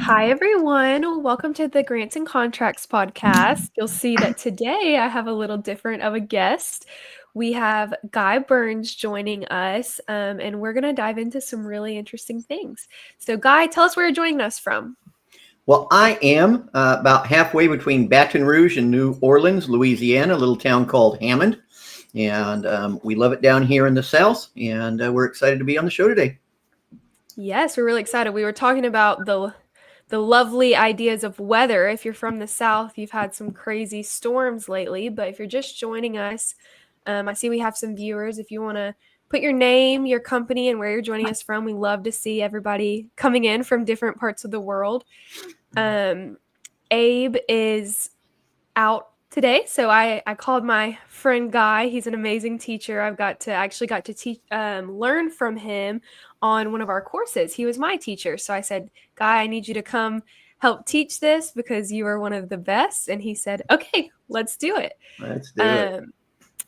Hi, everyone. Welcome to the Grants and Contracts podcast. You'll see that today I have a little different of a guest. We have Guy Burns joining us, and we're going to dive into some really interesting things. So, Guy, tell us where you're joining us from. Well, I am about halfway between Baton Rouge and New Orleans, Louisiana, a little town called Hammond. And we love it down here in the South, and we're excited to be on the show today. Yes, we're really excited. We were talking about the lovely ideas of weather. If you're from the South, you've had some crazy storms lately, but if you're just joining us, I see we have some viewers. If you want to put your name, your company, and where you're joining us from, we love to see everybody coming in from different parts of the world. Abe is out today, so I called my friend Guy. He's an amazing teacher. I've got to teach learn from him on one of our courses. He was my teacher, so I said, Guy, I need you to come help teach this because you are one of the best. And he said, okay, let's do it. Let's do it.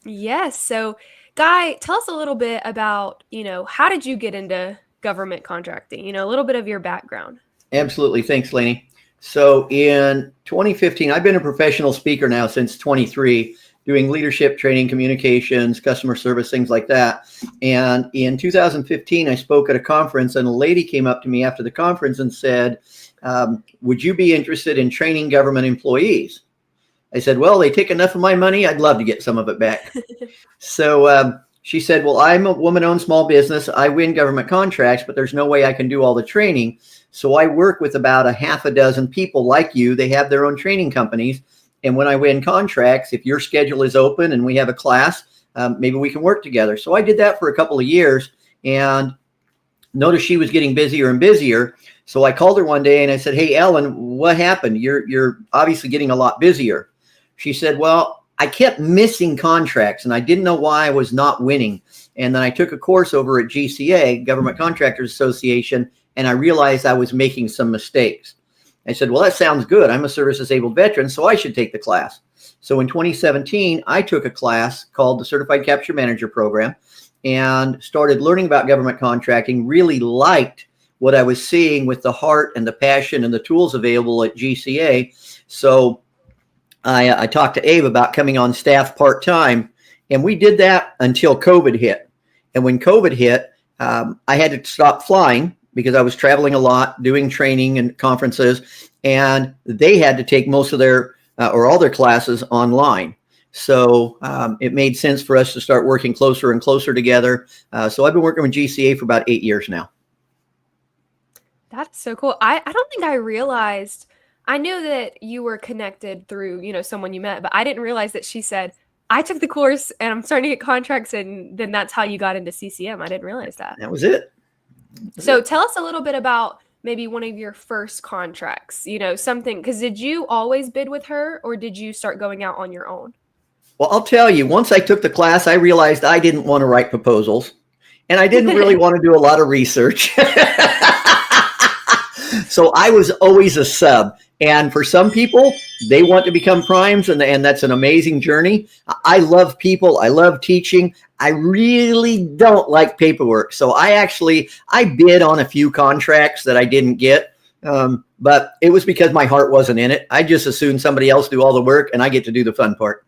Yes. So, Guy, tell us a little bit about, how did you get into government contracting? A little bit of your background. Absolutely. Thanks, Lainey. So in 2015, I've been a professional speaker now since 23, doing leadership training, communications, customer service, things like that. And in 2015, I spoke at a conference, and a lady came up to me after the conference and said, would you be interested in training government employees? I said, well, they take enough of my money. I'd love to get some of it back. So she said, well, I'm a woman-owned small business. I win government contracts, but there's no way I can do all the training. So I work with about a half a dozen people like you. They have their own training companies. And when I win contracts, if your schedule is open and we have a class, maybe we can work together. So I did that for a couple of years and noticed she was getting busier and busier. So I called her one day and I said, hey, Ellen, what happened? You're obviously getting a lot busier. She said, well, I kept missing contracts and I didn't know why I was not winning. And then I took a course over at GCA, Government Contractors Association, and I realized I was making some mistakes. I said, well, that sounds good. I'm a service disabled veteran, so I should take the class. So in 2017, I took a class called the Certified Capture Manager Program and started learning about government contracting, really liked what I was seeing with the heart and the passion and the tools available at GCA. So I talked to Abe about coming on staff part-time, and we did that until COVID hit. And when COVID hit, I had to stop flying because I was traveling a lot, doing training and conferences, and they had to take most of their or all their classes online. So it made sense for us to start working closer and closer together. So I've been working with GCA for about 8 years now. That's so cool. I don't think I realized. I knew that you were connected through, someone you met, but I didn't realize that she said, I took the course and I'm starting to get contracts, and then that's how you got into CCM. I didn't realize that. That was it. So tell us a little bit about maybe one of your first contracts, something, because did you always bid with her or did you start going out on your own? Well, I'll tell you, once I took the class, I realized I didn't want to write proposals and I didn't really want to do a lot of research. So I was always a sub. And for some people, they want to become primes, and that's an amazing journey. I love people. I love teaching. I really don't like paperwork. So I bid on a few contracts that I didn't get. But it was because my heart wasn't in it. I just assumed somebody else do all the work and I get to do the fun part.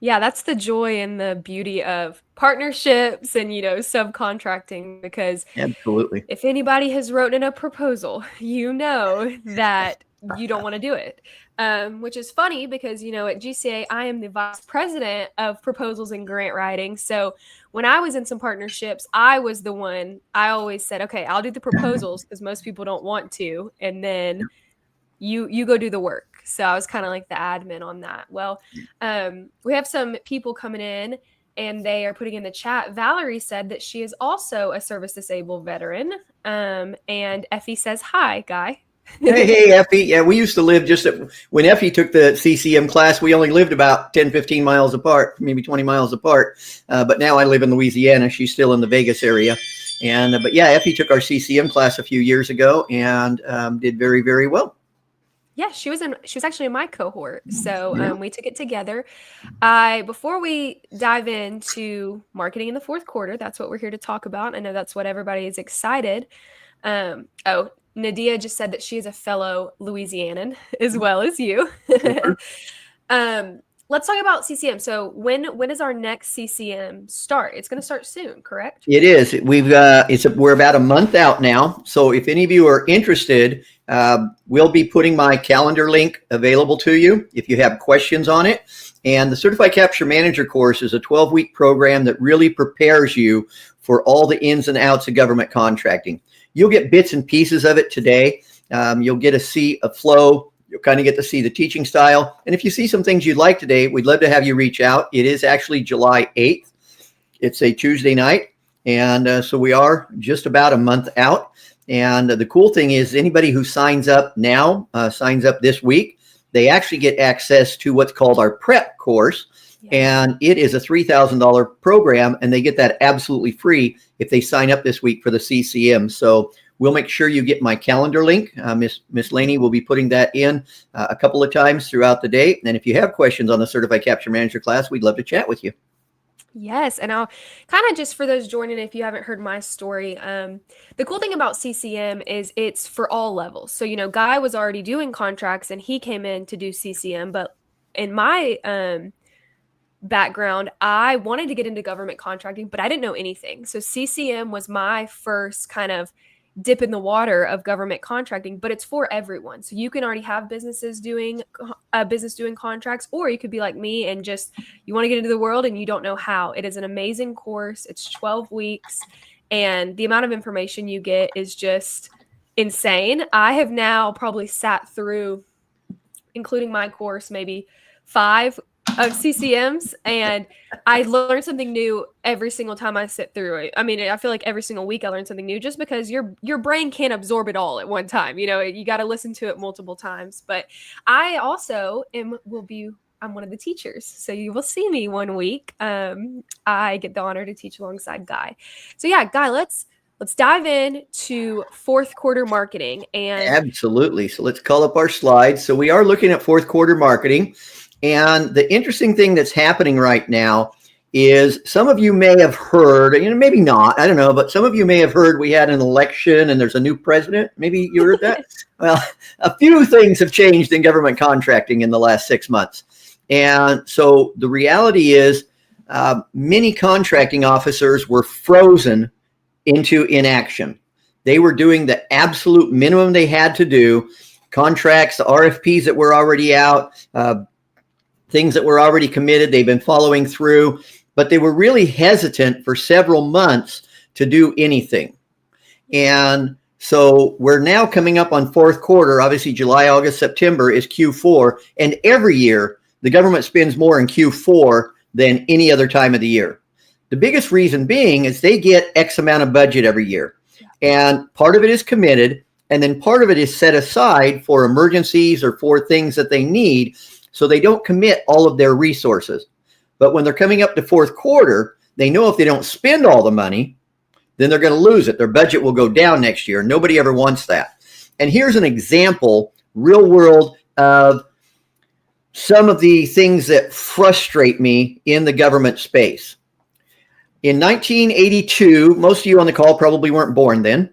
Yeah, that's the joy and the beauty of partnerships and, subcontracting, because Absolutely. if anybody has written a proposal, you know that you don't want to do it. Which is funny because, at GCA, I am the vice president of proposals and grant writing. So when I was in some partnerships, I was the one, I always said, okay, I'll do the proposals because most people don't want to. And then you go do the work. So I was kind of like the admin on that. Well, we have some people coming in and they are putting in the chat. Valerie said that she is also a service disabled veteran. And Effie says, hi, Guy. Hey, Effie. Yeah, we used to live when Effie took the CCM class, we only lived about 10, 15 miles apart, maybe 20 miles apart. But now I live in Louisiana. She's still in the Vegas area. But yeah, Effie took our CCM class a few years ago and did very, very well. Yeah, she was actually in my cohort. So Yeah. we took it together. Before we dive into marketing in the fourth quarter, that's what we're here to talk about. I know that's what everybody is excited. Nadia just said that she is a fellow Louisianan as well as you. Let's talk about CCM. So when does our next CCM start? It's going to start soon, correct? It is. We're about a month out now. So if any of you are interested, we'll be putting my calendar link available to you if you have questions on it. And the Certified Capture Manager course is a 12-week program that really prepares you for all the ins and outs of government contracting. You'll get bits and pieces of it today. You'll get to see a flow. You'll kind of get to see the teaching style. And if you see some things you'd like today, we'd love to have you reach out. It is actually July 8th. It's a Tuesday night. And so we are just about a month out. And the cool thing is anybody who signs up now, signs up this week, they actually get access to what's called our prep course. And it is a $3,000 program, and they get that absolutely free if they sign up this week for the CCM. So we'll make sure you get my calendar link. Miss Laney will be putting that in a couple of times throughout the day. And if you have questions on the Certified Capture Manager class, we'd love to chat with you. Yes, and I'll kind of just for those joining, if you haven't heard my story, the cool thing about CCM is it's for all levels. So, Guy was already doing contracts and he came in to do CCM, but in my background, I wanted to get into government contracting, but I didn't know anything. So CCM was my first kind of dip in the water of government contracting, but it's for everyone. So you can already have businesses doing contracts, or you could be like me and just you want to get into the world and you don't know how. It is an amazing course. It's 12 weeks and the amount of information you get is just insane. I have now probably sat through, including my course, maybe 5 of CCMs, and I learn something new every single time I sit through it. I mean, I feel like every single week I learn something new just because your brain can't absorb it all at one time. You got to listen to it multiple times. But I also I'm one of the teachers. So you will see me one week. I get the honor to teach alongside Guy. So yeah, Guy, let's dive in to fourth quarter marketing. And absolutely. So let's call up our slides. So we are looking at fourth quarter marketing. And the interesting thing that's happening right now is some of you may have heard, maybe not, I don't know, but some of you may have heard we had an election and there's a new president. Maybe you heard that? Well, a few things have changed in government contracting in the last 6 months. And so the reality is many contracting officers were frozen into inaction. They were doing the absolute minimum they had to do. Contracts, the RFPs that were already out, things that were already committed, they've been following through, but they were really hesitant for several months to do anything. And so we're now coming up on fourth quarter. Obviously, July, August, September is Q4. And every year, the government spends more in Q4 than any other time of the year. The biggest reason being is they get X amount of budget every year. And part of it is committed, and then part of it is set aside for emergencies or for things that they need. So they don't commit all of their resources. But when they're coming up to fourth quarter, they know if they don't spend all the money, then they're going to lose it. Their budget will go down next year. Nobody ever wants that. And here's an example, real world, of some of the things that frustrate me in the government space. In 1982, most of you on the call probably weren't born then.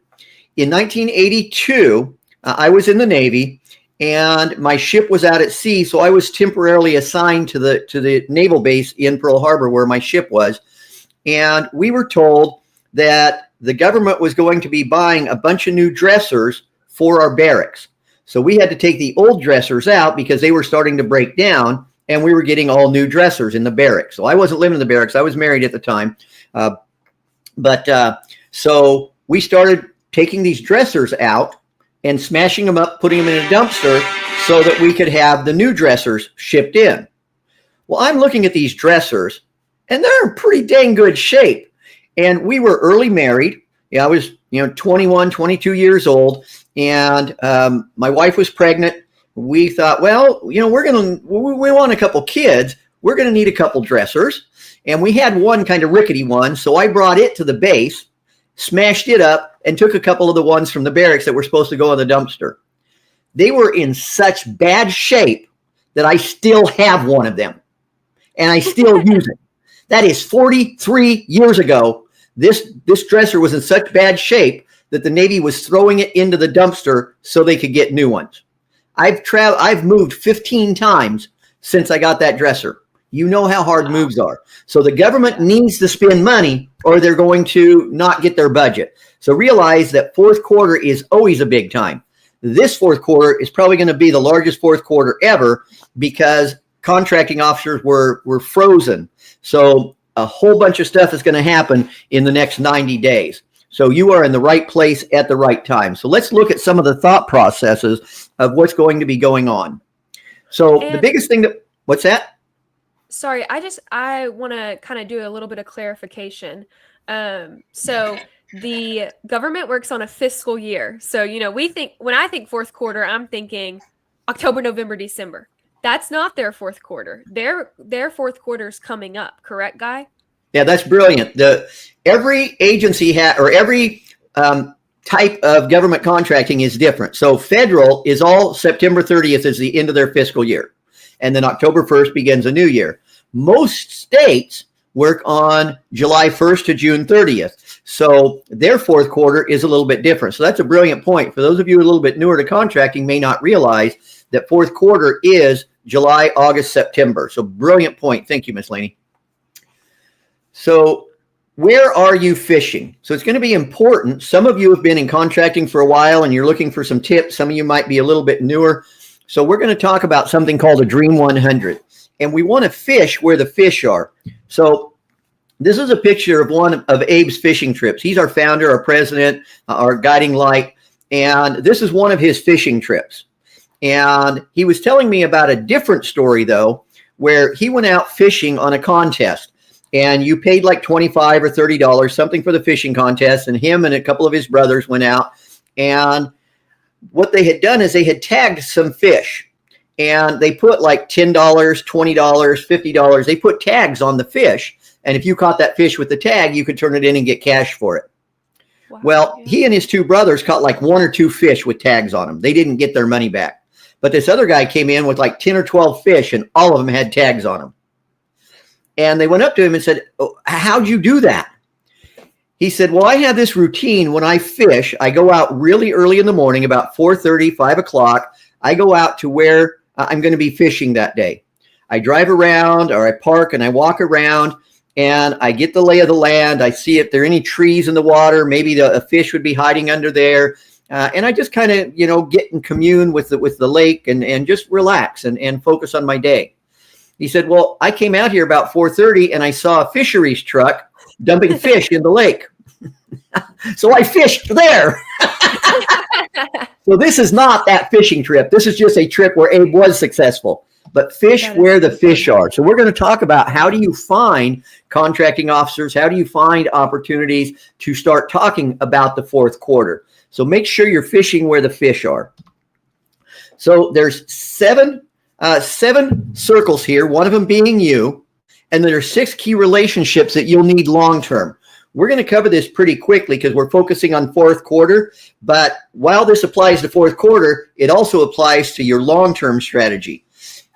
In 1982, I was in the Navy. And my ship was out at sea, so I was temporarily assigned to the naval base in Pearl Harbor where my ship was. And we were told that the government was going to be buying a bunch of new dressers for our barracks. So we had to take the old dressers out because they were starting to break down, and we were getting all new dressers in the barracks. So I wasn't living in the barracks. I was married at the time. So we started taking these dressers out and smashing them up, putting them in a dumpster so that we could have the new dressers shipped in. Well, I'm looking at these dressers, and they're in pretty dang good shape. And we were early married. Yeah, I was 21, 22 years old, and my wife was pregnant. We thought, well, we want a couple kids. We're going to need a couple dressers. And we had one kind of rickety one, so I brought it to the base, smashed it up, and took a couple of the ones from the barracks that were supposed to go in the dumpster. They were in such bad shape that I still have one of them, and I still use it. That is 43 years ago. This dresser was in such bad shape that the Navy was throwing it into the dumpster so they could get new ones. I've moved 15 times since I got that dresser. You know how hard moves are. So the government needs to spend money or they're going to not get their budget. So realize that fourth quarter is always a big time. This fourth quarter is probably going to be the largest fourth quarter ever because contracting officers were frozen. So a whole bunch of stuff is going to happen in the next 90 days. So you are in the right place at the right time. So let's look at some of the thought processes of what's going to be going on. So the biggest thing what's that? Sorry, I want to kind of do a little bit of clarification. So the government works on a fiscal year. So, when I think fourth quarter, I'm thinking October, November, December. That's not their fourth quarter. Their fourth quarter is coming up. Correct, Guy? Yeah, that's brilliant. Every agency every type of government contracting is different. So federal is all September 30th is the end of their fiscal year. And then October 1st begins a new year. Most states work on July 1st to June 30th. So their fourth quarter is a little bit different. So that's a brilliant point. For those of you a little bit newer to contracting may not realize that fourth quarter is July, August, September. So brilliant point. Thank you, Ms. Laney. So where are you fishing? So it's going to be important. Some of you have been in contracting for a while and you're looking for some tips. Some of you might be a little bit newer. So we're going to talk about something called a Dream 100. And we want to fish where the fish are. So this is a picture of one of Abe's fishing trips. He's our founder, our president, our guiding light. And this is one of his fishing trips. And he was telling me about a different story, though, where he went out fishing on a contest. And you paid like $25 or $30, something for the fishing contest. And him and a couple of his brothers went out. And what they had done is they had tagged some fish. And they put like $10, $20, $50. They put tags on the fish. And if you caught that fish with the tag, you could turn it in and get cash for it. Wow. Well, he and his two brothers caught like 1 or 2 fish with tags on them. They didn't get their money back. But this other guy came in with like 10 or 12 fish, and all of them had tags on them. And they went up to him and said, "Oh, how'd you do that?" He said, "Well, I have this routine when I fish. I go out really early in the morning, about 4:30, 5 o'clock. I go out to where I'm going to be fishing that day. I drive around or I park and I walk around and I get the lay of the land. I see if there are any trees in the water. Maybe a fish would be hiding under there. And I just kind of, get in commune with the lake and just relax and focus on my day." He said, "Well, I came out here about 4:30 and I saw a fisheries truck dumping fish in the lake. So I fished there." So this is not that fishing trip. This is just a trip where Abe was successful. But fish where the fish are. So we're going to talk about how do you find contracting officers? How do you find opportunities to start talking about the fourth quarter? So make sure you're fishing where the fish are. So there's seven circles here, one of them being you. And there are 6 key relationships that you'll need long-term. We're going to cover this pretty quickly because we're focusing on fourth quarter. But while this applies to fourth quarter, it also applies to your long-term strategy.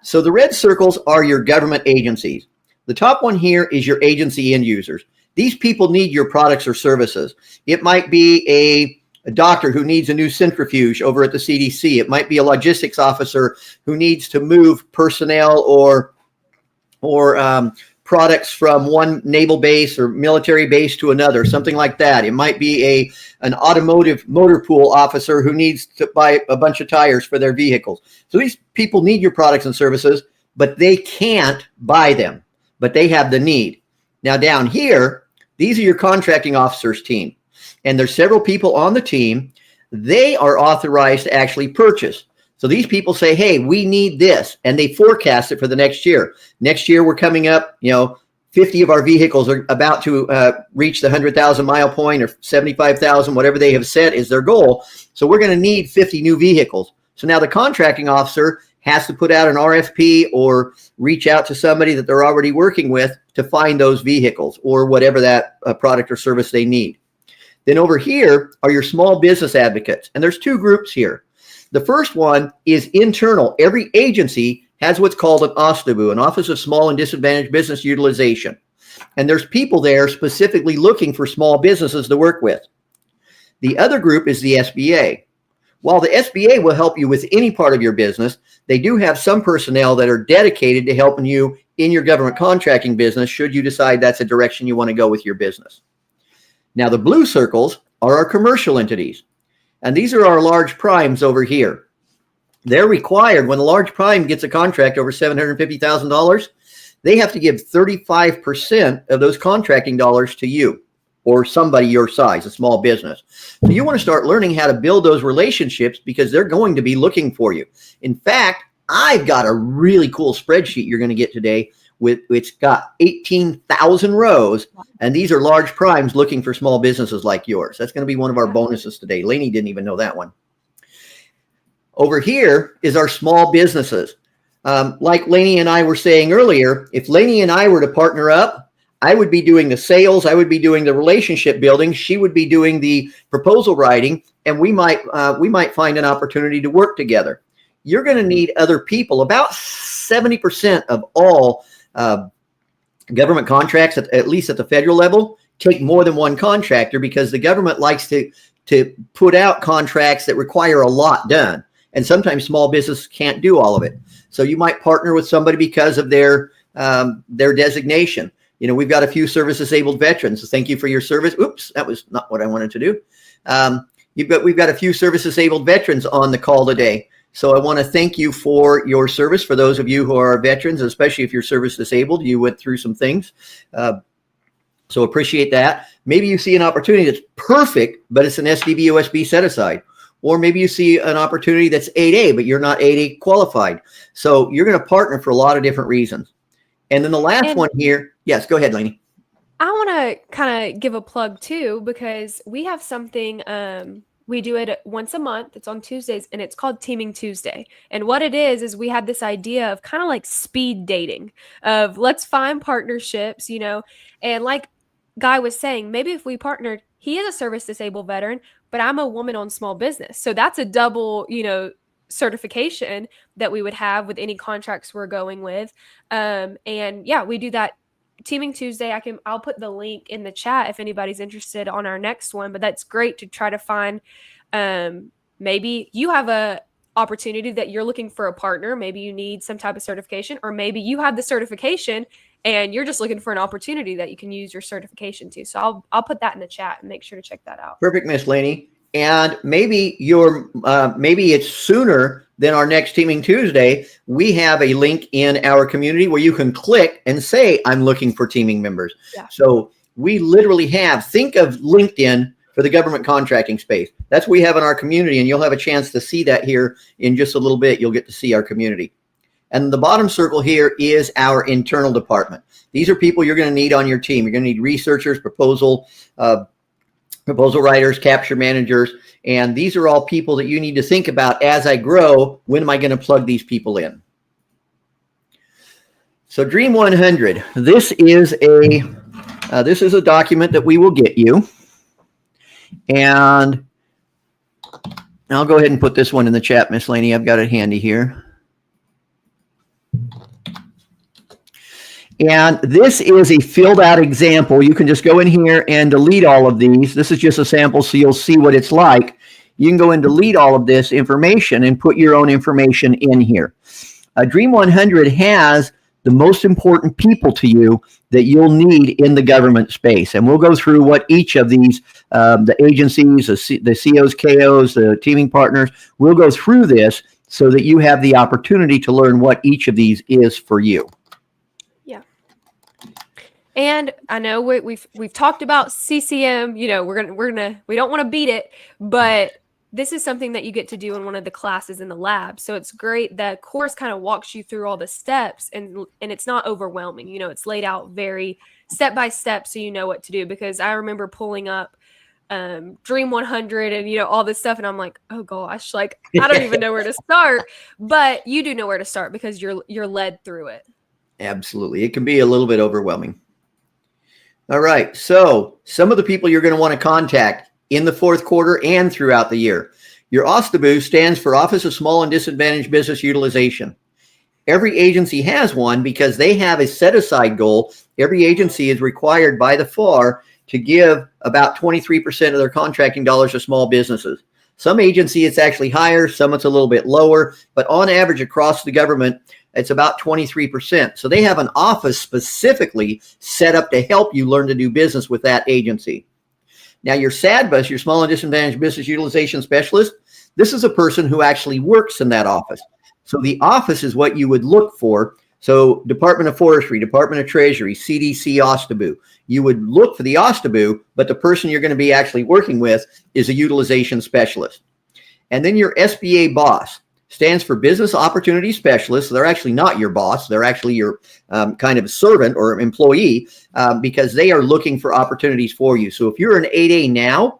So the red circles are your government agencies. The top one here is your agency end users. These people need your products or services. It might be a doctor who needs a new centrifuge over at the CDC. It might be a logistics officer who needs to move personnel or products from one naval base or military base to another, something like that. It might be an automotive motor pool officer who needs to buy a bunch of tires for their vehicles. So these people need your products and services, but they can't buy them, but they have the need. Now down here, these are your contracting officers team. And there's several people on the team. They are authorized to actually purchase. So these people say, "Hey, we need this," and they forecast it for the next year. Next year, we're coming up, 50 of our vehicles are about to reach the 100,000 mile point or 75,000, whatever they have set is their goal. So we're going to need 50 new vehicles. So now the contracting officer has to put out an RFP or reach out to somebody that they're already working with to find those vehicles or whatever that product or service they need. Then over here are your small business advocates. And there's 2 groups here. The first one is internal. Every agency has what's called an OSTABU, an Office of Small and Disadvantaged Business Utilization. And there's people there specifically looking for small businesses to work with. The other group is the SBA. While the SBA will help you with any part of your business, they do have some personnel that are dedicated to helping you in your government contracting business should you decide that's a direction you want to go with your business. Now, the blue circles are our commercial entities, and these are our large primes over here. They're required when a large prime gets a contract over $750,000, they have to give 35% of those contracting dollars to you or somebody your size, a small business. So you want to start learning how to build those relationships because they're going to be looking for you. In fact, I've got a really cool spreadsheet you're going to get today. It's got 18,000 rows, and these are large primes looking for small businesses like yours. That's going to be one of our bonuses today. Lainey didn't even know that one. Over here is our small businesses. Like Lainey and I were saying earlier, if Lainey and I were to partner up, I would be doing the sales, I would be doing the relationship building, she would be doing the proposal writing, and we might find an opportunity to work together. You're going to need other people. About 70% of all government contracts, at least at the federal level, take more than one contractor because the government likes to put out contracts that require a lot done. And sometimes small business can't do all of it. So you might partner with somebody because of their designation. You know, we've got a few service-disabled veterans. So thank you for your service. Oops, that was not what I wanted to do. We've got a few service-disabled veterans on the call today. So I want to thank you for your service. For those of you who are veterans, especially if you're service-disabled, you went through some things. So appreciate that. Maybe you see an opportunity that's perfect, but it's an SDB/OSB set-aside. Or maybe you see an opportunity that's 8A, but you're not 8A qualified. So you're going to partner for a lot of different reasons. And then the last one here. Yes, go ahead, Lainey. I want to kind of give a plug too, because we have something, we do it once a month. It's on Tuesdays, and it's called Teaming Tuesday. And what it is we have this idea of kind of like speed dating of let's find partnerships, you know, and like Guy was saying, maybe if we partnered, he is a service disabled veteran, but I'm a woman on small business. So that's a double, you know, certification that we would have with any contracts we're going with. And yeah, we do that Teaming Tuesday. I'll put the link in the chat if anybody's interested on our next one, but that's great to try to find, maybe you have a opportunity that you're looking for a partner. Maybe you need some type of certification, or maybe you have the certification and you're just looking for an opportunity that you can use your certification to. So I'll put that in the chat and make sure to check that out. Perfect, Miss Lainey. And maybe maybe it's sooner than our next Teaming Tuesday. We have a link in our community where you can click and say, I'm looking for teaming members. Yeah. So we literally think of LinkedIn for the government contracting space. That's what we have in our community, and you'll have a chance to see that here in just a little bit. You'll get to see our community. And the bottom circle here is our internal department. These are people you're going to need on your team. You're going to need researchers, proposal writers, capture managers, and these are all people that you need to think about as I grow. When am I going to plug these people in? So Dream 100. This is a document that we will get you, and I'll go ahead and put this one in the chat, Miss Lainey. I've got it handy here. And this is a filled out example. You can just go in here and delete all of these. This is just a sample, so you'll see what it's like. You can go and delete all of this information and put your own information in here. Dream 100 has the most important people to you that you'll need in the government space. And we'll go through what each of these, the agencies, the COs, KOs, the teaming partners, we'll go through this so that you have the opportunity to learn what each of these is for you. And I know we've talked about CCM, you know, we don't want to beat it, but this is something that you get to do in one of the classes in the lab. So it's great. The course kind of walks you through all the steps, and it's not overwhelming. You know, it's laid out very step by step, so you know what to do. Because I remember pulling up Dream 100 and, you know, all this stuff, and I'm like, oh gosh, like I don't even know where to start. But you do know where to start because you're led through it. Absolutely. It can be a little bit overwhelming. All right. So some of the people you're going to want to contact in the fourth quarter and throughout the year. Your OSTBU stands for Office of Small and Disadvantaged Business Utilization. Every agency has one because they have a set-aside goal. Every agency is required by the FAR to give about 23% of their contracting dollars to small businesses. Some agency it's actually higher, some it's a little bit lower, but on average across the government, it's about 23%. So they have an office specifically set up to help you learn to do business with that agency. Now your SADBUS, your Small and Disadvantaged Business Utilization Specialist, this is a person who actually works in that office. So the office is what you would look for. So Department of Forestry, Department of Treasury, CDC, OSTABU. You would look for the OSTABU, but the person you're going to be actually working with is a utilization specialist. And then your SBA boss stands for Business Opportunity Specialist. So they're actually not your boss. They're actually your kind of servant or employee because they are looking for opportunities for you. So if you're an 8A now,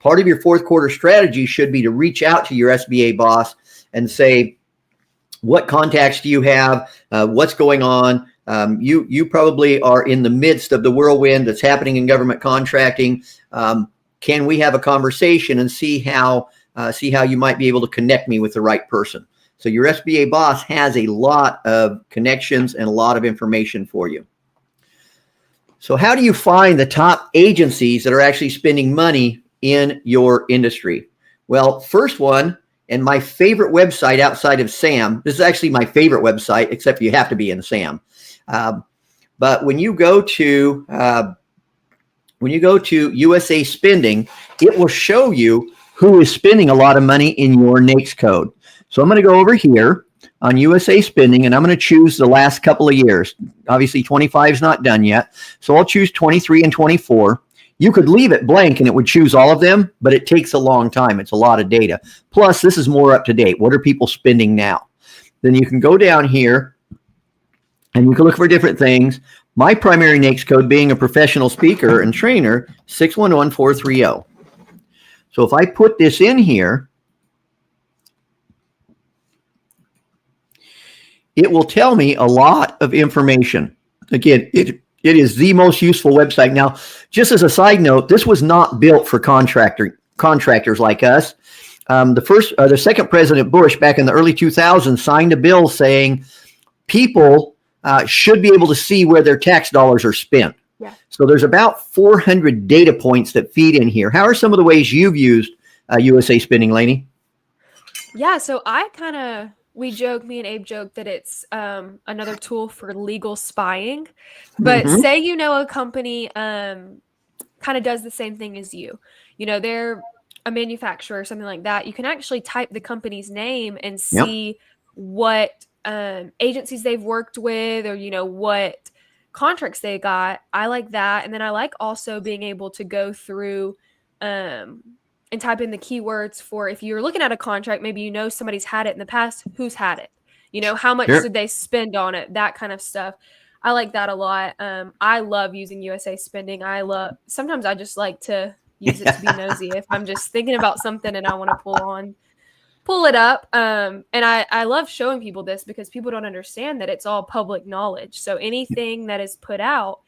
part of your fourth quarter strategy should be to reach out to your SBA boss and say, what contacts do you have? What's going on? You probably are in the midst of the whirlwind that's happening in government contracting. Can we have a conversation and see how you might be able to connect me with the right person? So your SBA boss has a lot of connections and a lot of information for you. So how do you find the top agencies that are actually spending money in your industry? Well, first one, and my favorite website outside of SAM, this is actually my favorite website, except you have to be in SAM. But when you go to USA Spending, it will show you who is spending a lot of money in your NAICS code. So I'm going to go over here on USA Spending, and I'm going to choose the last couple of years. Obviously, 25 is not done yet. So I'll choose 23 and 24. You could leave it blank and it would choose all of them, but it takes a long time. It's a lot of data. Plus, this is more up to date. What are people spending now? Then you can go down here and you can look for different things. My primary NAICS code being a professional speaker and trainer, 611430. So if I put this in here, it will tell me a lot of information. Again, it is the most useful website. Now, just as a side note, this was not built for contractors like us. The second President Bush back in the early 2000s signed a bill saying people should be able to see where their tax dollars are spent. Yeah. So there's about 400 data points that feed in here. How are some of the ways you've used USA Spending, Lainey? Yeah, so me and Abe joke that it's another tool for legal spying. But say a company kind of does the same thing as you. They're a manufacturer or something like that. You can actually type the company's name and see what agencies they've worked with or, what contracts they got. I like that. And then I like also being able to go through and type in the keywords for if you're looking at a contract, maybe somebody's had it in the past, who's had it, how much did they spend on it, that kind of stuff. I like that a lot. I love using USA Spending. Sometimes I just like to use it to be nosy if I'm just thinking about something and I want to pull it up. And I love showing people this because people don't understand that it's all public knowledge. So anything that is put out,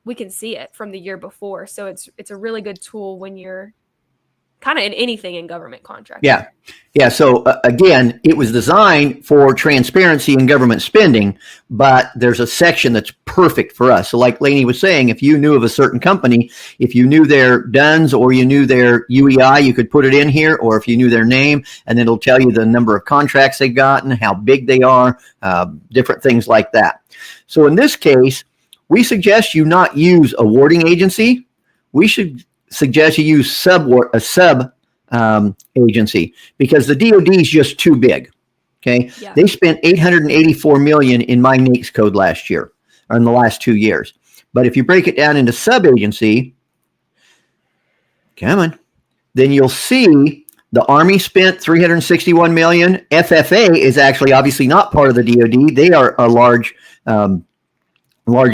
we can see it from the year before. So it's a really good tool when you're kind of in anything in government contracting. Yeah. So again, it was designed for transparency in government spending, but there's a section that's perfect for us. So like Lainey was saying, if you knew of a certain company, if you knew their DUNS or you knew their UEI, you could put it in here, or if you knew their name, and then it'll tell you the number of contracts they've gotten, how big they are, different things like that. So in this case, we suggest you not use awarding agency. We should suggest you use a sub agency because the DoD is just too big. Okay, They spent $884 million in my NAICS code last year, or in the last 2 years. But if you break it down into sub agency, then you'll see the Army spent $361 million. FFA is actually obviously not part of the DoD. They are a large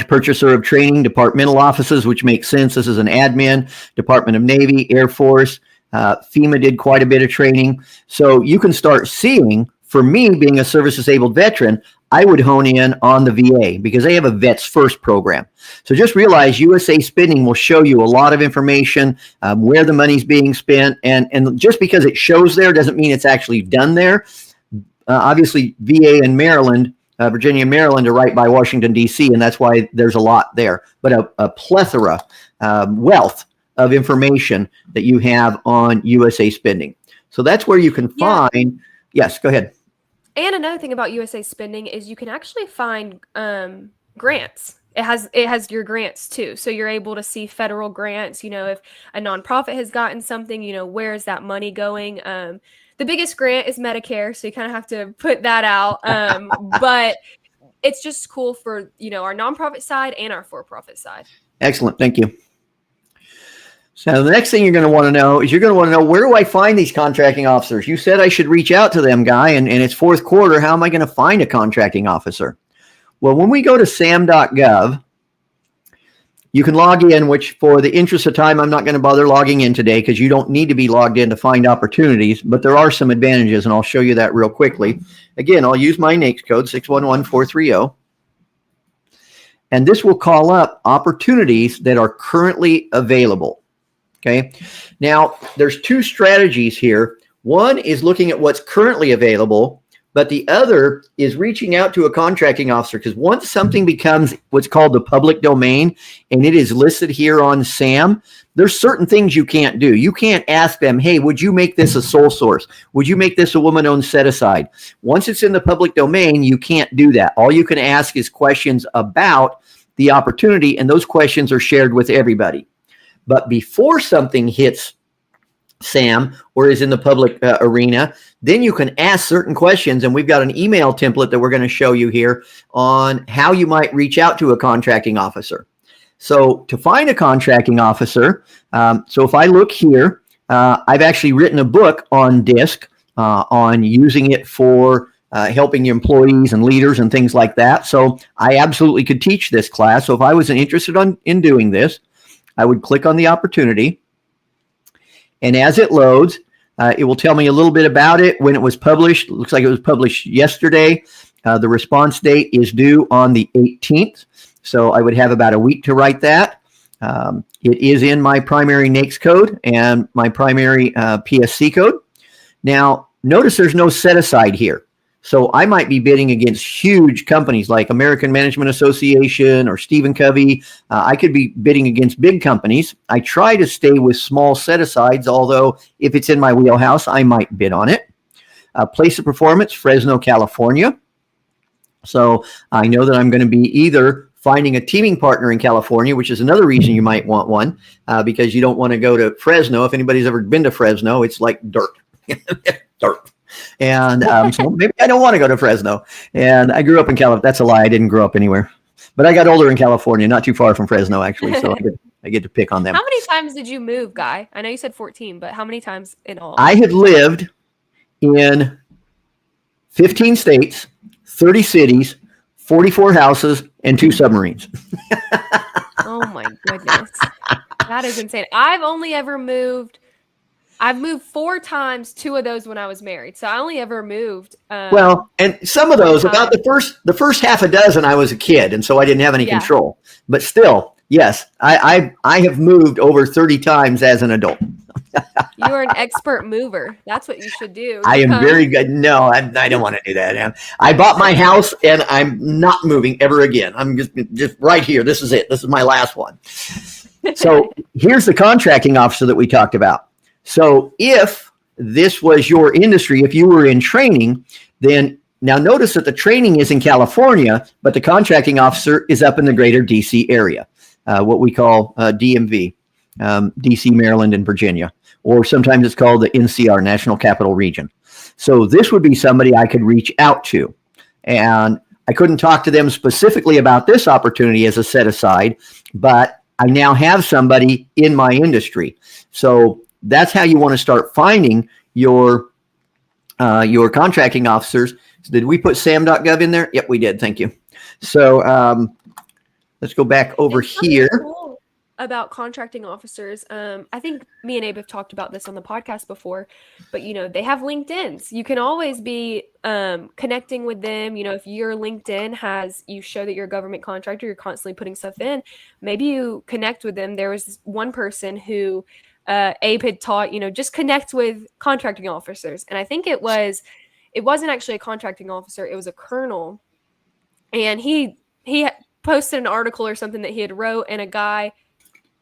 purchaser of training, departmental offices, which makes sense. This is an admin, Department of Navy, Air Force. FEMA did quite a bit of training. So you can start seeing, for me being a service-disabled veteran, I would hone in on the VA because they have a Vets First program. So just realize USA Spending will show you a lot of information, where the money's being spent. And just because it shows there doesn't mean it's actually done there. Obviously, VA in Maryland, Virginia and Maryland are right by Washington, D.C., and that's why there's a lot there. But a plethora wealth of information that you have on USA Spending. So that's where you can find. Yes, go ahead. And another thing about USA Spending is you can actually find grants. It has your grants too. So you're able to see federal grants, if a nonprofit has gotten something, where is that money going? The biggest grant is Medicare, so you kind of have to put that out. But it's just cool for, our nonprofit side and our for-profit side. Excellent. Thank you. So the next thing you're going to want to know is where do I find these contracting officers? You said I should reach out to them, Guy, and it's fourth quarter. How am I going to find a contracting officer? Well, when we go to sam.gov, you can log in, which for the interest of time, I'm not going to bother logging in today because you don't need to be logged in to find opportunities, but there are some advantages, and I'll show you that real quickly. Again, I'll use my NAICS code, 611430. And this will call up opportunities that are currently available. Okay. Now, there's two strategies here. One is looking at what's currently available, but the other is reaching out to a contracting officer, because once something becomes what's called the public domain and it is listed here on SAM, there's certain things you can't do. You can't ask them, hey, would you make this a sole source? Would you make this a woman-owned set-aside? Once it's in the public domain, you can't do that. All you can ask is questions about the opportunity, and those questions are shared with everybody. But before something hits SAM or is in the public arena, then you can ask certain questions. And we've got an email template that we're going to show you here on how you might reach out to a contracting officer. So to find a contracting officer, so if I look here, I've actually written a book on DISC, on using it for helping employees and leaders and things like that. So I absolutely could teach this class. So if I was interested in doing this, I would click on the opportunity, and as it loads, it will tell me a little bit about it, when it was published. It looks like it was published yesterday. The response date is due on the 18th, so I would have about a week to write that. It is in my primary NAICS code and my primary PSC code. Now, notice there's no set-aside here. So I might be bidding against huge companies like American Management Association or Stephen Covey. I could be bidding against big companies. I try to stay with small set-asides, although if it's in my wheelhouse, I might bid on it. Place of performance, Fresno, California. So I know that I'm going to be either finding a teaming partner in California, which is another reason you might want one, because you don't want to go to Fresno. If anybody's ever been to Fresno, it's like dirt. Dirt. And so maybe I don't want to go to Fresno. And I grew up in California. That's a lie. I didn't grow up anywhere. But I got older in California, not too far from Fresno, actually. So I get to pick on them. How many times did you move, Guy? I know you said 14, but how many times in all? I have lived in 15 states, 30 cities, 44 houses, and 2 submarines. Oh, my goodness. That is insane. I've moved 4 times, 2 of those when I was married. So I only ever moved. Well, and some of those, about the first half a dozen, I was a kid, and so I didn't have any control. But still, yes, I have moved over 30 times as an adult. You are an expert mover. That's what you should do. I am very good. No, I don't want to do that. I bought my house, and I'm not moving ever again. I'm just right here. This is it. This is my last one. So here's the contracting officer that we talked about. So if this was your industry, if you were in training, then now notice that the training is in California, but the contracting officer is up in the greater DC area, what we call DMV, DC, Maryland, and Virginia, or sometimes it's called the NCR, National Capital Region. So this would be somebody I could reach out to. And I couldn't talk to them specifically about this opportunity as a set aside, but I now have somebody in my industry. So that's how you want to start finding your contracting officers. So did we put sam.gov in there? Yep, we did. Thank you. So let's go back over here. Cool about contracting officers. I think me and Abe have talked about this on the podcast before, but they have LinkedIns. You can always be connecting with them. If your LinkedIn you show that you're a government contractor, you're constantly putting stuff in, maybe you connect with them. There was one person who Abe had taught, just connect with contracting officers. And I think it wasn't actually a contracting officer. It was a colonel. And he posted an article or something that he had wrote, and a guy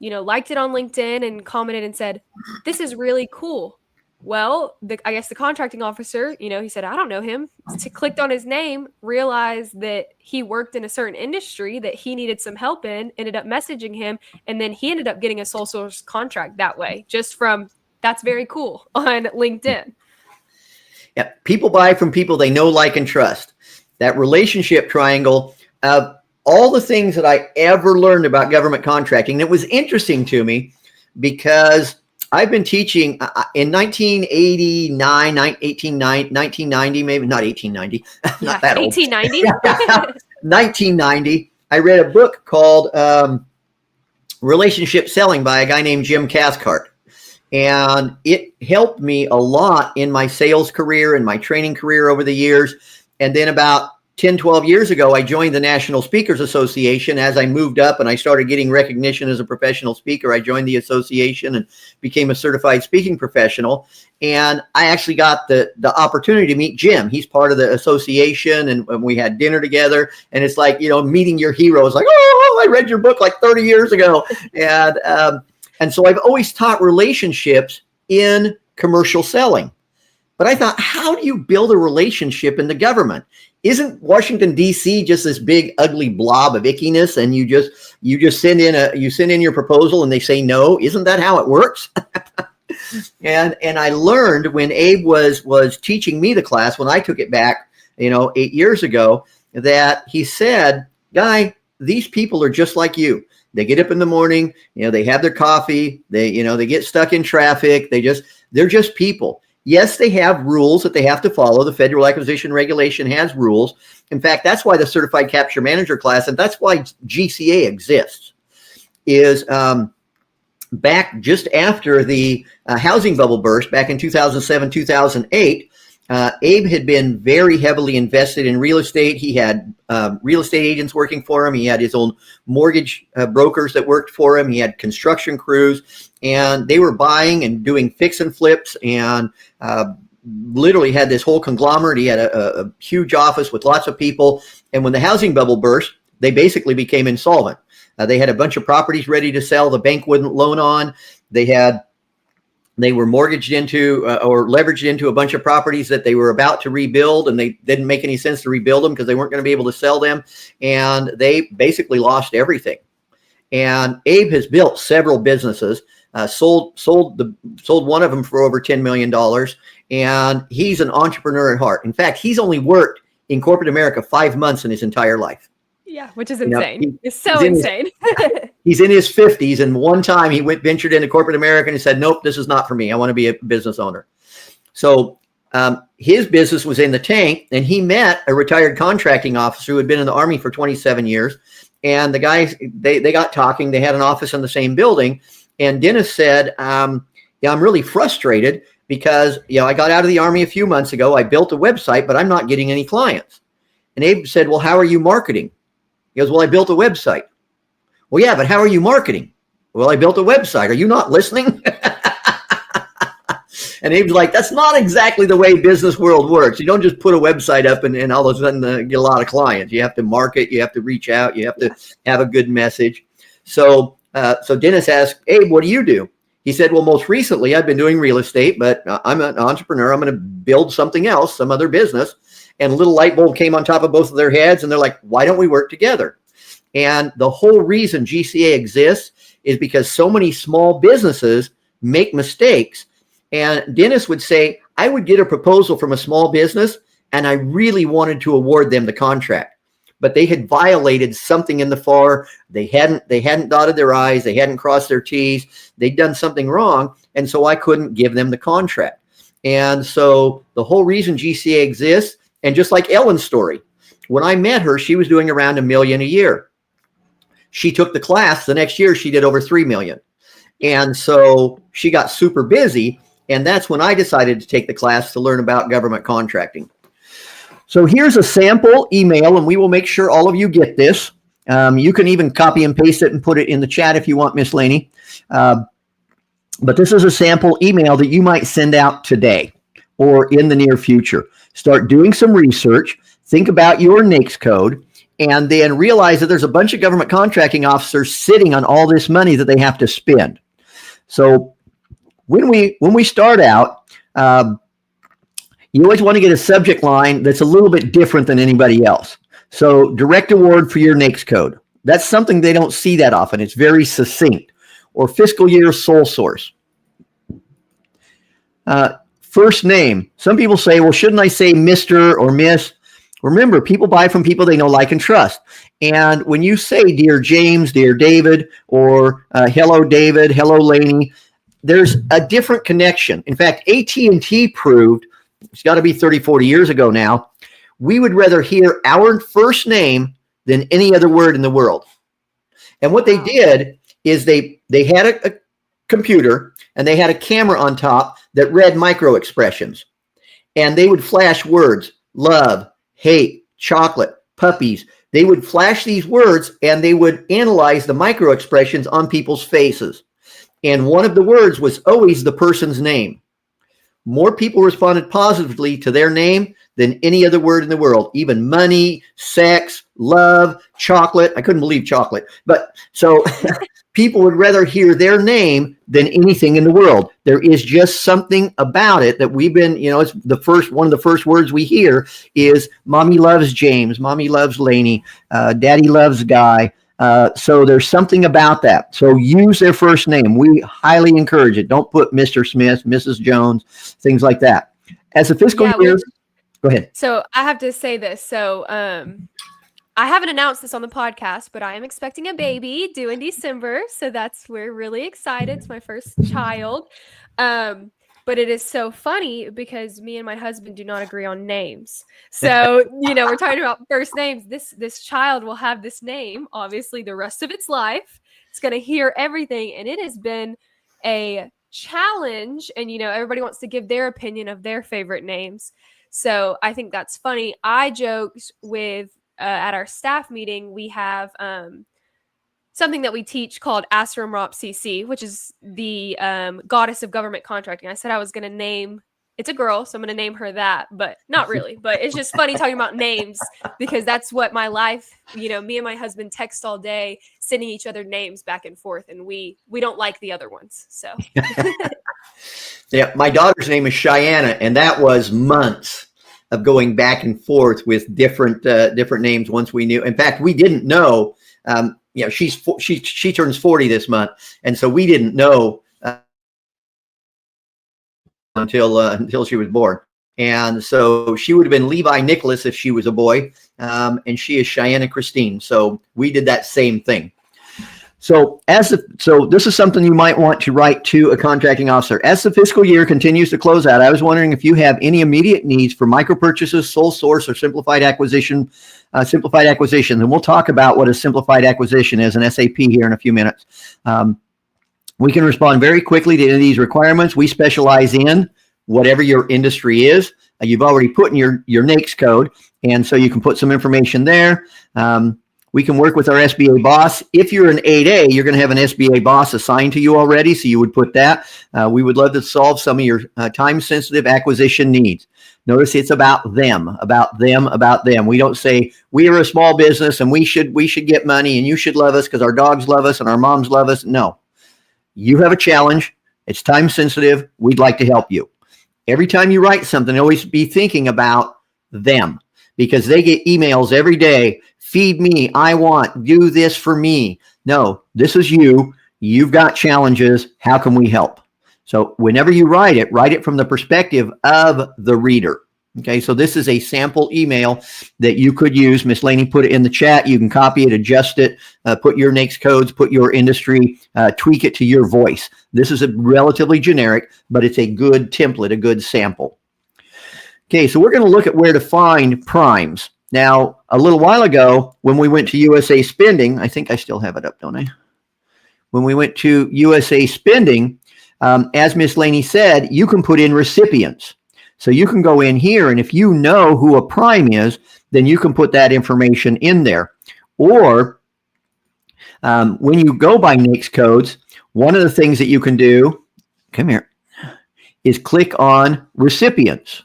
liked it on LinkedIn and commented and said, "This is really cool." Well, I guess the contracting officer, he said, "I don't know him." Clicked on his name, realized that he worked in a certain industry that he needed some help in, ended up messaging him, and then he ended up getting a sole source contract that way, just from "That's very cool" on LinkedIn. Yeah, people buy from people they know, like, and trust. That relationship triangle of all the things that I ever learned about government contracting. It was interesting to me because I've been teaching in 1989, 1990, maybe not 1890, not that 1890. old. 1990. I read a book called Relationship Selling by a guy named Jim Cathcart. And it helped me a lot in my sales career and my training career over the years. And then about 10, 12 years ago, I joined the National Speakers Association. As I moved up and I started getting recognition as a professional speaker, I joined the association and became a certified speaking professional. And I actually got the opportunity to meet Jim. He's part of the association, and we had dinner together. And it's like, meeting your hero is like, oh, I read your book like 30 years ago. And so I've always taught relationships in commercial selling. But I thought, how do you build a relationship in the government? Isn't Washington, D.C. just this big, ugly blob of ickiness, and you just send in your proposal and they say no? Isn't that how it works? And I learned when Abe was teaching me the class, when I took it back, 8 years ago, that he said, Guy, these people are just like you. They get up in the morning, they have their coffee, they get stuck in traffic. They're just people. Yes, they have rules that they have to follow. The Federal Acquisition Regulation has rules. In fact, that's why the Certified Capture Manager class, and that's why GCA exists, is back just after the housing bubble burst back in 2007, 2008. Abe had been very heavily invested in real estate. He had real estate agents working for him. He had his own mortgage brokers that worked for him. He had construction crews, and they were buying and doing fix and flips, and literally had this whole conglomerate. He had a huge office with lots of people. And when the housing bubble burst, they basically became insolvent. They had a bunch of properties ready to sell. The bank wouldn't loan on. They were mortgaged into or leveraged into a bunch of properties that they were about to rebuild, and they didn't make any sense to rebuild them because they weren't going to be able to sell them. And they basically lost everything. And Abe has built several businesses, sold one of them for over $10 million. And he's an entrepreneur at heart. In fact, he's only worked in corporate America 5 months in his entire life. Yeah, which is insane. It's so insane. He's in his 50s, and one time he ventured into corporate America and he said, nope, this is not for me. I want to be a business owner. So his business was in the tank, and he met a retired contracting officer who had been in the Army for 27 years. And the guys, they got talking. They had an office in the same building. And Dennis said, I'm really frustrated because, I got out of the Army a few months ago. I built a website, but I'm not getting any clients. And Abe said, well, how are you marketing? He goes, well, I built a website. Well, yeah, but how are you marketing? Well, I built a website. Are you not listening? And Abe's like, that's not exactly the way business world works. You don't just put a website up and all of a sudden get a lot of clients. You have to market. You have to reach out. You have to have a good message. So Dennis asked, Abe, what do you do? He said, well, most recently I've been doing real estate, but I'm an entrepreneur. I'm going to build something else, some other business. And a little light bulb came on top of both of their heads, and they're like, why don't we work together? And the whole reason GCA exists is because so many small businesses make mistakes. And Dennis would say, I would get a proposal from a small business, and I really wanted to award them the contract, but they had violated something in the FAR. They hadn't dotted their I's. They hadn't crossed their T's. They'd done something wrong. And so I couldn't give them the contract. And so the whole reason GCA exists, and just like Ellen's story, when I met her, she was doing around $1 million a year. She took the class. The next year, she did over $3 million. And so she got super busy. And that's when I decided to take the class to learn about government contracting. So here's a sample email, and we will make sure all of you get this. You can even copy and paste it and put it in the chat if you want, Miss Laney. But this is a sample email that you might send out today or in the near future. Start doing some research. Think about your NAICS code and then realize that there's a bunch of government contracting officers sitting on all this money that they have to spend. So when we start out, you always want to get a subject line that's a little bit different than anybody else. So direct award for your NAICS code. That's something they don't see that often. It's very succinct. Or fiscal year sole source. First name. Some people say, well, shouldn't I say Mr. or Miss? Remember, people buy from people they know, like, and trust. And when you say, dear James, dear David, or hello, David, hello, Laney, there's a different connection. In fact, AT&T proved, it's got to be 30, 40 years ago now, we would rather hear our first name than any other word in the world. And what they did is they had a computer and they had a camera on top that read micro expressions. And they would flash words, love, hate, chocolate, puppies. They would flash these words and they would analyze the micro expressions on people's faces. And one of the words was always the person's name. More people responded positively to their name than any other word in the world, even money, sex, love, chocolate. I couldn't believe chocolate. But so people would rather hear their name than anything in the world. There is just something about it that we've been, it's one of the first words we hear is mommy loves James, mommy loves Laney, daddy loves Guy. So there's something about that. So use their first name. We highly encourage it. Don't put Mr. Smith, Mrs. Jones, things like that. As a fiscal year, go ahead. So I have to say this. So I haven't announced this on the podcast, but I am expecting a baby due in December. So we're really excited. It's my first child. But it is so funny because me and my husband do not agree on names. So, we're talking about first names. This child will have this name, obviously, the rest of its life. It's going to hear everything. And it has been a challenge. And, everybody wants to give their opinion of their favorite names. So I think that's funny. I joked with, at our staff meeting, we have something that we teach called Asramrop CC, which is the goddess of government contracting. I said I was going to name, it's a girl, so I'm going to name her that, but not really. But it's just funny talking about names because that's what my life, me and my husband text all day, sending each other names back and forth, and we don't like the other ones. So yeah, my daughter's name is Cheyenne, and that was months of going back and forth with different names once we knew. In fact, we didn't know. She turns 40 this month, and so we didn't know until she was born. And so she would have been Levi Nicholas if she was a boy, and she is Cheyenne Christine. So we did that same thing. So this is something you might want to write to a contracting officer. As the fiscal year continues to close out, I was wondering if you have any immediate needs for micro purchases, sole source, or simplified acquisition. And we'll talk about what a simplified acquisition is in SAP here in a few minutes. We can respond very quickly to any of these requirements. We specialize in whatever your industry is. You've already put in your NAICS code, and so you can put some information there. We can work with our SBA boss. If you're an 8A, you're going to have an SBA boss assigned to you already, so you would put that. We would love to solve some of your time-sensitive acquisition needs. Notice it's about them, about them, about them. We don't say, we are a small business and we should get money and you should love us because our dogs love us and our moms love us. No. You have a challenge. It's time-sensitive. We'd like to help you. Every time you write something, always be thinking about them because they get emails every day. Feed me. I want. Do this for me. No, this is you. You've got challenges. How can we help? So whenever you write it from the perspective of the reader. Okay, so this is a sample email that you could use. Miss Laney put it in the chat. You can copy it, adjust it, put your NAICS codes, put your industry, tweak it to your voice. This is a relatively generic, but it's a good template, a good sample. Okay, so we're going to look at where to find primes. Now, a little while ago, when we went to USA Spending, I think I still have it up, don't I? When we went to USA Spending, as Miss Laney said, you can put in recipients. So you can go in here, and if you know who a prime is, then you can put that information in there. Or when you go by NAICS codes, one of the things that you can do, come here, is click on recipients.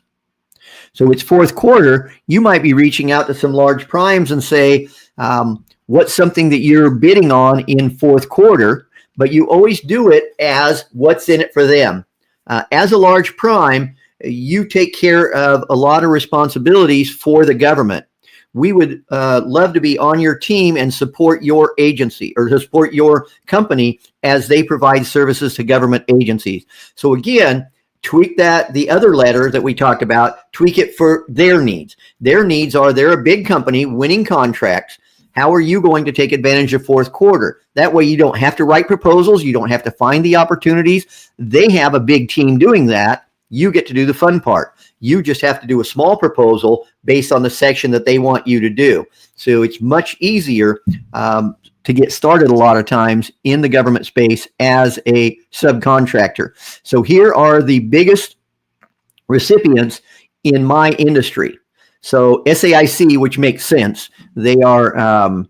So it's fourth quarter. You might be reaching out to some large primes and say, what's something that you're bidding on in fourth quarter? But you always do it as what's in it for them. As a large prime, you take care of a lot of responsibilities for the government. We would love to be on your team and support your agency or to support your company as they provide services to government agencies. So again, tweak that, the other letter that we talked about, tweak it for their needs. Their needs are, they're a big company winning contracts. How are you going to take advantage of fourth quarter? That way you don't have to write proposals. You don't have to find the opportunities. They have a big team doing that. You get to do the fun part. You just have to do a small proposal based on the section that they want you to do. So it's much easier to get started a lot of times in the government space as a subcontractor. So here are the biggest recipients in my industry. So SAIC, which makes sense, they are a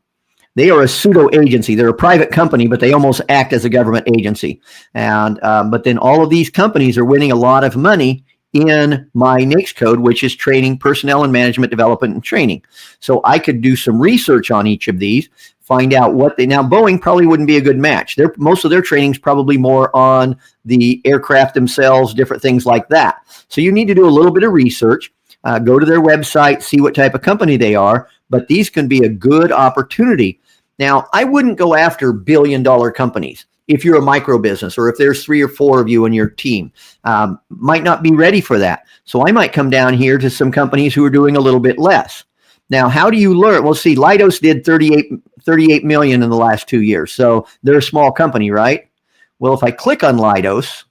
pseudo agency. They're a private company, but they almost act as a government agency. And but then all of these companies are winning a lot of money in my NAICS code, which is training, personnel and management development and training. So I could do some research on each of these, find out what they, now Boeing probably wouldn't be a good match. Most of their training is probably more on the aircraft themselves, different things like that. So you need to do a little bit of research, go to their website, see what type of company they are, but these can be a good opportunity. Now, I wouldn't go after billion-dollar companies. If you're a micro business or if there's 3 or 4 of you in your team, might not be ready for that. So I might come down here to some companies who are doing a little bit less. Now, how do you learn? Well, see, Leidos did 38 million in the last 2 years. So they're a small company, right? Well, if I click on Leidos,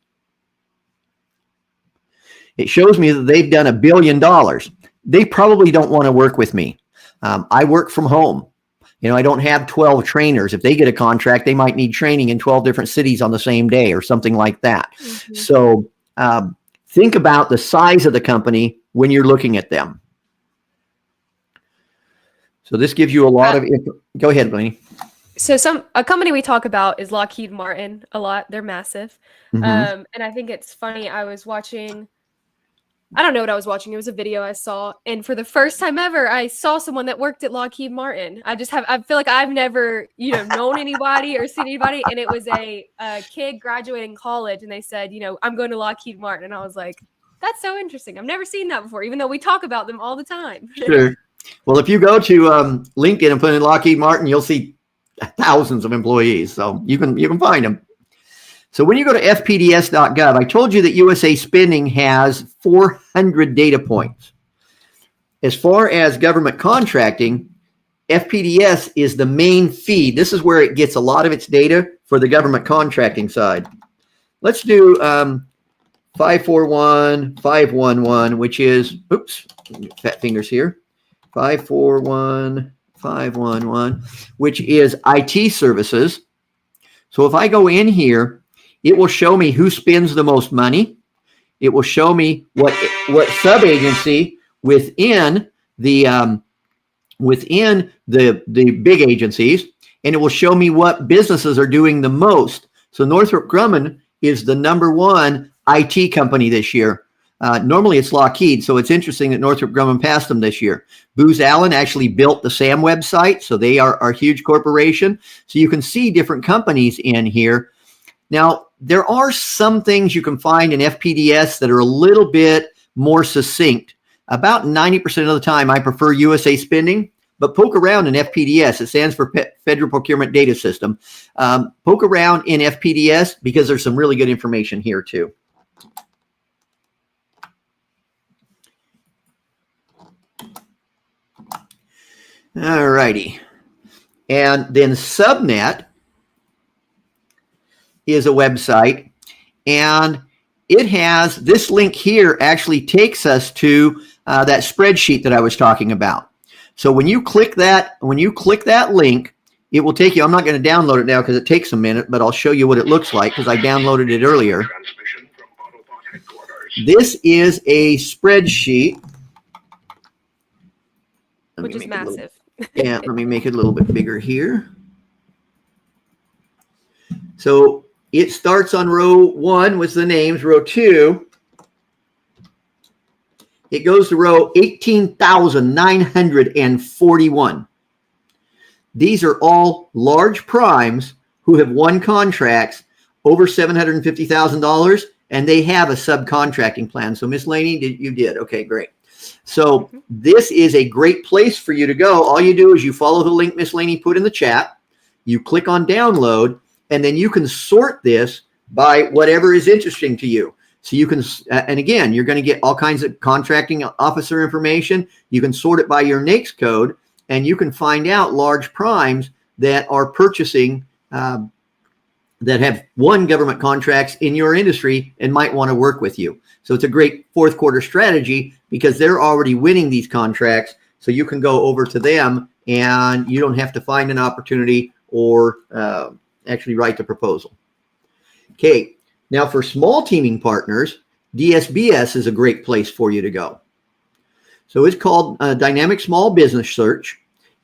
it shows me that they've done $1 billion. They probably don't want to work with me. I work from home. You know, I don't have 12 trainers. If they get a contract, they might need training in 12 different cities on the same day or something like that. Mm-hmm. So think about the size of the company when you're looking at them. So this gives you a lot of info. Go ahead, Blaney. So a company we talk about is Lockheed Martin a lot. They're massive. Mm-hmm. And I think it's funny. I don't know what I was watching. It was a video I saw. And for the first time ever, I saw someone that worked at Lockheed Martin. I feel like I've never, known anybody or seen anybody. And it was a kid graduating college. And they said, I'm going to Lockheed Martin. And I was like, that's so interesting. I've never seen that before, even though we talk about them all the time. Sure. Well, if you go to LinkedIn and put in Lockheed Martin, you'll see thousands of employees. So you can find them. So when you go to fpds.gov, I told you that USA Spending has 400 data points. As far as government contracting, FPDS is the main feed. This is where it gets a lot of its data for the government contracting side. Let's do 541511, which is, oops, fat fingers here, 541511, which is IT services. So if I go in here, it will show me who spends the most money. It will show me what sub-agency within the big agencies, and it will show me what businesses are doing the most. So Northrop Grumman is the #1 IT company this year. Normally it's Lockheed, so it's interesting that Northrop Grumman passed them this year. Booz Allen actually built the SAM website, so they are a huge corporation. So you can see different companies in here. Now, there are some things you can find in FPDS that are a little bit more succinct. About 90% of the time, I prefer USA Spending, but poke around in FPDS. It stands for Federal Procurement Data System. Poke around in FPDS because there's some really good information here too. All righty. And then Subnet is a website, and it has this link here actually takes us to that spreadsheet that I was talking about. So when you click that link, it will take you, I'm not going to download it now because it takes a minute, but I'll show you what it looks like because I downloaded it earlier. This is a spreadsheet. Which is massive. Yeah, let me make it a little bit bigger here. So it starts on row 1 with the names, row 2. it goes to row 18,941. These are all large primes who have won contracts over $750,000, and they have a subcontracting plan. So Miss Laney, you did. Okay, great. So this is a great place for you to go. All you do is you follow the link Miss Laney put in the chat. You click on download, and then you can sort this by whatever is interesting to you. So you can, and again, you're going to get all kinds of contracting officer information. You can sort it by your NAICS code, and you can find out large primes that are purchasing, that have won government contracts in your industry and might want to work with you. So it's a great fourth quarter strategy because they're already winning these contracts. So you can go over to them and you don't have to find an opportunity or actually write the proposal. Okay, now for small teaming partners, DSBS is a great place for you to go. So it's called Dynamic Small Business Search.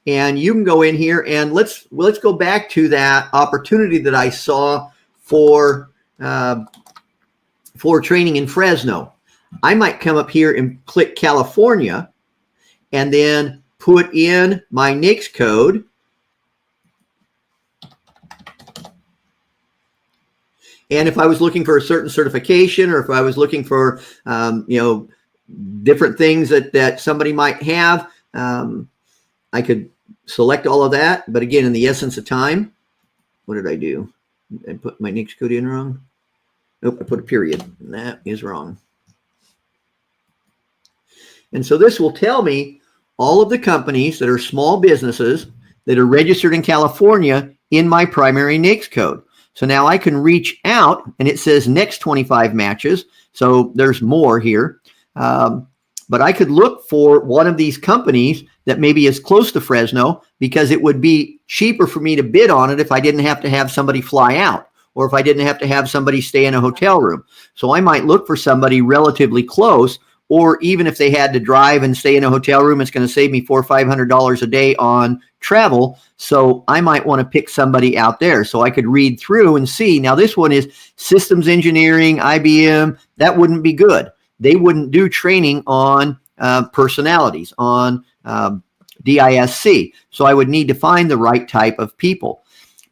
And you can go in here and let's go back to that opportunity that I saw for training in Fresno. I might come up here and click California and then put in my NAICS code. And if I was looking for a certain certification, or if I was looking for, different things that somebody might have, I could select all of that. But again, in the essence of time, what did I do? I put my NAICS code in wrong. Nope, I put a period. And that is wrong. And so this will tell me all of the companies that are small businesses that are registered in California in my primary NAICS code. So now I can reach out, and it says next 25 matches. So there's more here. But I could look for one of these companies that maybe is close to Fresno, because it would be cheaper for me to bid on it if I didn't have to have somebody fly out, or if I didn't have to have somebody stay in a hotel room. So I might look for somebody relatively close, or even if they had to drive and stay in a hotel room, it's going to save me $400 or $500 a day on travel. So I might want to pick somebody out there so I could read through and see. Now this one is systems engineering, IBM. That wouldn't be good. They wouldn't do training on personalities, on DISC. So I would need to find the right type of people.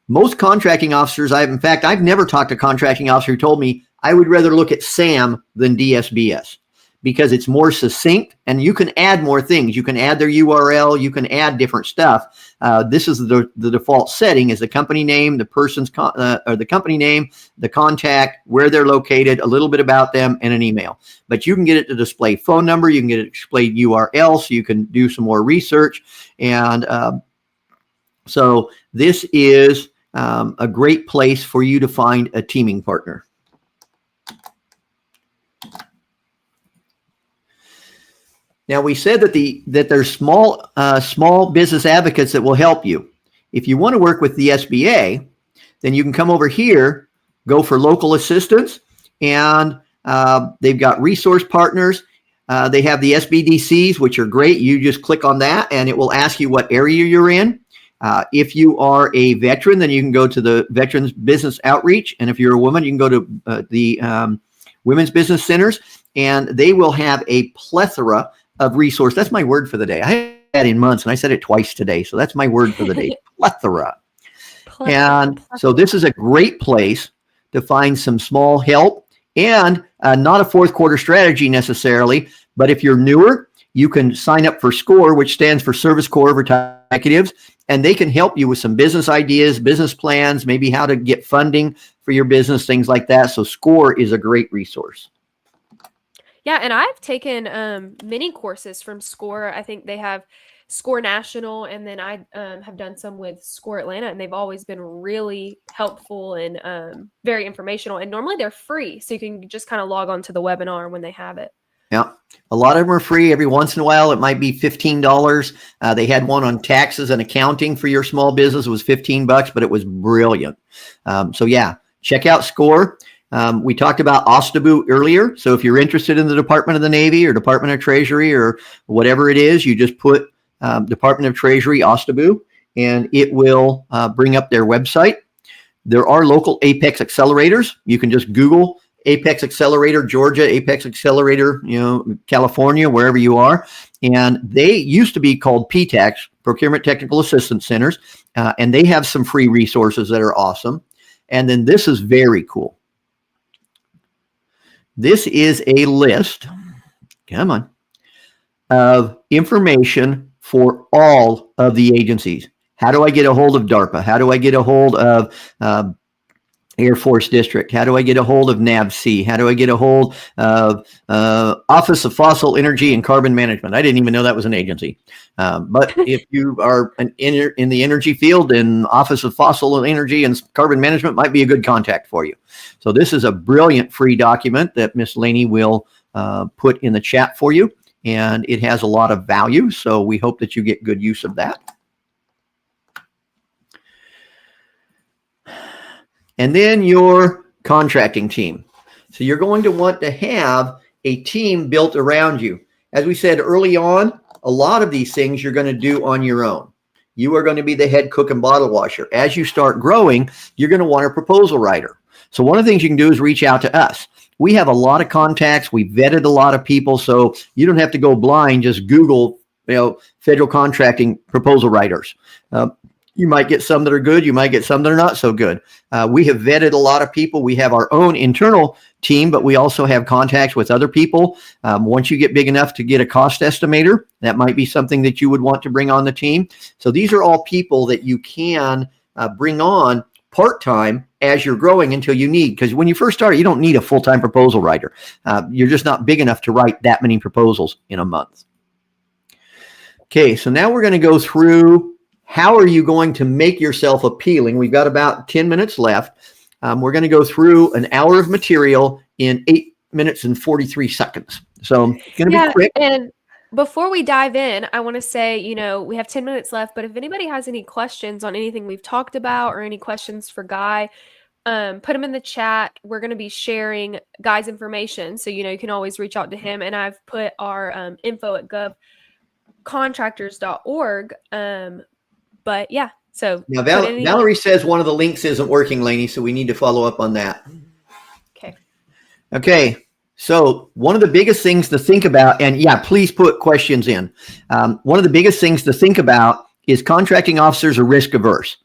Most contracting officers, I've never talked to a contracting officer who told me I would rather look at SAM than DSBS, because it's more succinct and you can add more things. You can add their URL, you can add different stuff. This is the default setting is the company name, the person's or the company name, the contact, where they're located, a little bit about them, and an email. But you can get it to display phone number, you can get it to display URL, so you can do some more research. And so this is a great place for you to find a teaming partner. Now, we said that there's small business advocates that will help you. If you want to work with the SBA, then you can come over here, go for local assistance, and they've got resource partners. They have the SBDCs, which are great. You just click on that, and it will ask you what area you're in. If you are a veteran, then you can go to the Veterans Business Outreach. And if you're a woman, you can go to the Women's Business Centers, and they will have a plethora of resource. That's my word for the day. I haven't had it in months, and I said it twice today. So that's my word for the day, plethora. And so this is a great place to find some small help, and not a fourth quarter strategy necessarily, but if you're newer, you can sign up for SCORE, which stands for Service Corps of Retired Executives, and they can help you with some business ideas, business plans, maybe how to get funding for your business, things like that. So SCORE is a great resource. Yeah, and I've taken many courses from SCORE. I think they have SCORE National, and then I have done some with SCORE Atlanta, and they've always been really helpful and very informational. And normally they're free, so you can just kind of log on to the webinar when they have it. Yeah, a lot of them are free. Every once in a while, it might be $15. They had one on taxes and accounting for your small business. It was $15, but it was brilliant. So yeah, check out SCORE. We talked about OSTABU earlier. So if you're interested in the Department of the Navy or Department of Treasury or whatever it is, you just put Department of Treasury OSTABU, and it will bring up their website. There are local Apex accelerators. You can just Google Apex Accelerator, Georgia, Apex Accelerator, California, wherever you are. And they used to be called PTACs, Procurement Technical Assistance Centers. And they have some free resources that are awesome. And then this is very cool. This is a list, come on, of information for all of the agencies. How do I get a hold of DARPA? How do I get a hold of Air Force District? How do I get a hold of NAVC? How do I get a hold of Office of Fossil Energy and Carbon Management? I didn't even know that was an agency. But if you are in the energy field, then Office of Fossil Energy and Carbon Management might be a good contact for you. So this is a brilliant free document that Miss Laney will put in the chat for you. And it has a lot of value. So we hope that you get good use of that. And then your contracting team. So you're going to want to have a team built around you. As we said early on, a lot of these things you're going to do on your own. You are going to be the head cook and bottle washer. As you start growing, you're going to want a proposal writer. So one of the things you can do is reach out to us. We have a lot of contacts. We vetted a lot of people. So you don't have to go blind. Just Google, federal contracting proposal writers. You might get some that are good. You might get some that are not so good. We have vetted a lot of people. We have our own internal team, but we also have contacts with other people. Once you get big enough to get a cost estimator, that might be something that you would want to bring on the team. So these are all people that you can bring on part-time as you're growing until you need, because when you first start, you don't need a full-time proposal writer. You're just not big enough to write that many proposals in a month. Okay, so now we're going to go through how are you going to make yourself appealing. We've got about 10 minutes left. We're going to go through an hour of material in 8 minutes and 43 seconds. So it's going to be quick. And before we dive in, I want to say, we have 10 minutes left, but if anybody has any questions on anything we've talked about or any questions for Guy, put them in the chat. We're going to be sharing Guy's information. So, you can always reach out to him. And I've put our info at govcontractors.org. But yeah, so now Valerie says one of the links isn't working, Laney, so we need to follow up on that. Okay. So one of the biggest things to think about, and yeah, please put questions in. One of the biggest things to think about is contracting officers are risk averse.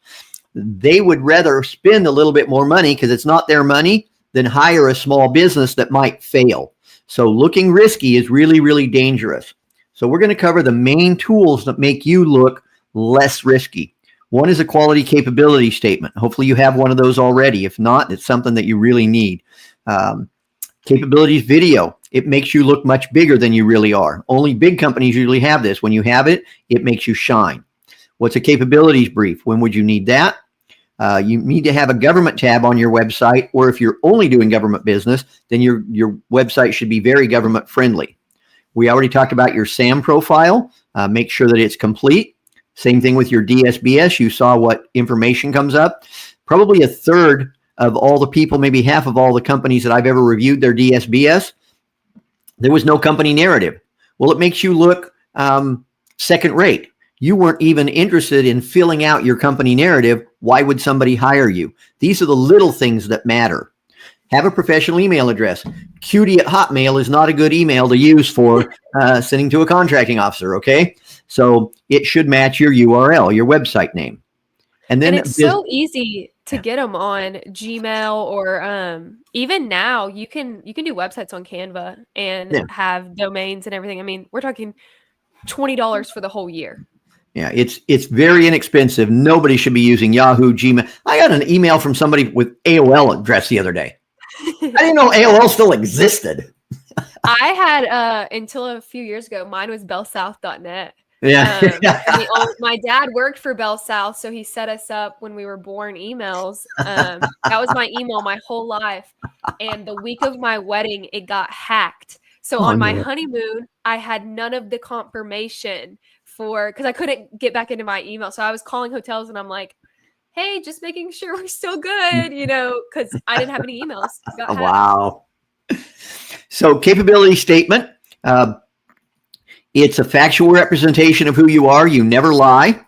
They would rather spend a little bit more money because it's not their money than hire a small business that might fail. So looking risky is really, really dangerous. So we're going to cover the main tools that make you look less risky. One is a quality capability statement. Hopefully you have one of those already. If not, it's something that you really need. Capabilities video. It makes you look much bigger than you really are. Only big companies usually have this. When you have it, it makes you shine. What's a capabilities brief? When would you need that? You need to have a government tab on your website, or if you're only doing government business, then your website should be very government friendly. We already talked about your SAM profile. Make sure that it's complete. Same thing with your DSBS. You saw what information comes up. Probably a third of all the people, maybe half of all the companies that I've ever reviewed their DSBS, there was no company narrative. Well, it makes you look second rate. You weren't even interested in filling out your company narrative. Why would somebody hire you? These are the little things that matter. Have a professional email address. Cutie@Hotmail is not a good email to use for sending to a contracting officer, okay? So it should match your URL, your website name. And then it's so easy to get them on Gmail or even now you can do websites on Canva and have domains and everything. I mean, we're talking $20 for the whole year. Yeah, it's very inexpensive. Nobody should be using Yahoo, Gmail. I got an email from somebody with AOL address the other day. I didn't know AOL still existed. I had until a few years ago. Mine was bellsouth.net. Yeah. My dad worked for Bell South, so he set us up when we were born emails. That was my email my whole life. And the week of my wedding, it got hacked. So on my honeymoon, I had none of the confirmation because I couldn't get back into my email. So I was calling hotels and I'm like, hey, just making sure we're still good, because I didn't have any emails. Wow. So capability statement. It's a factual representation of who you are. You never lie.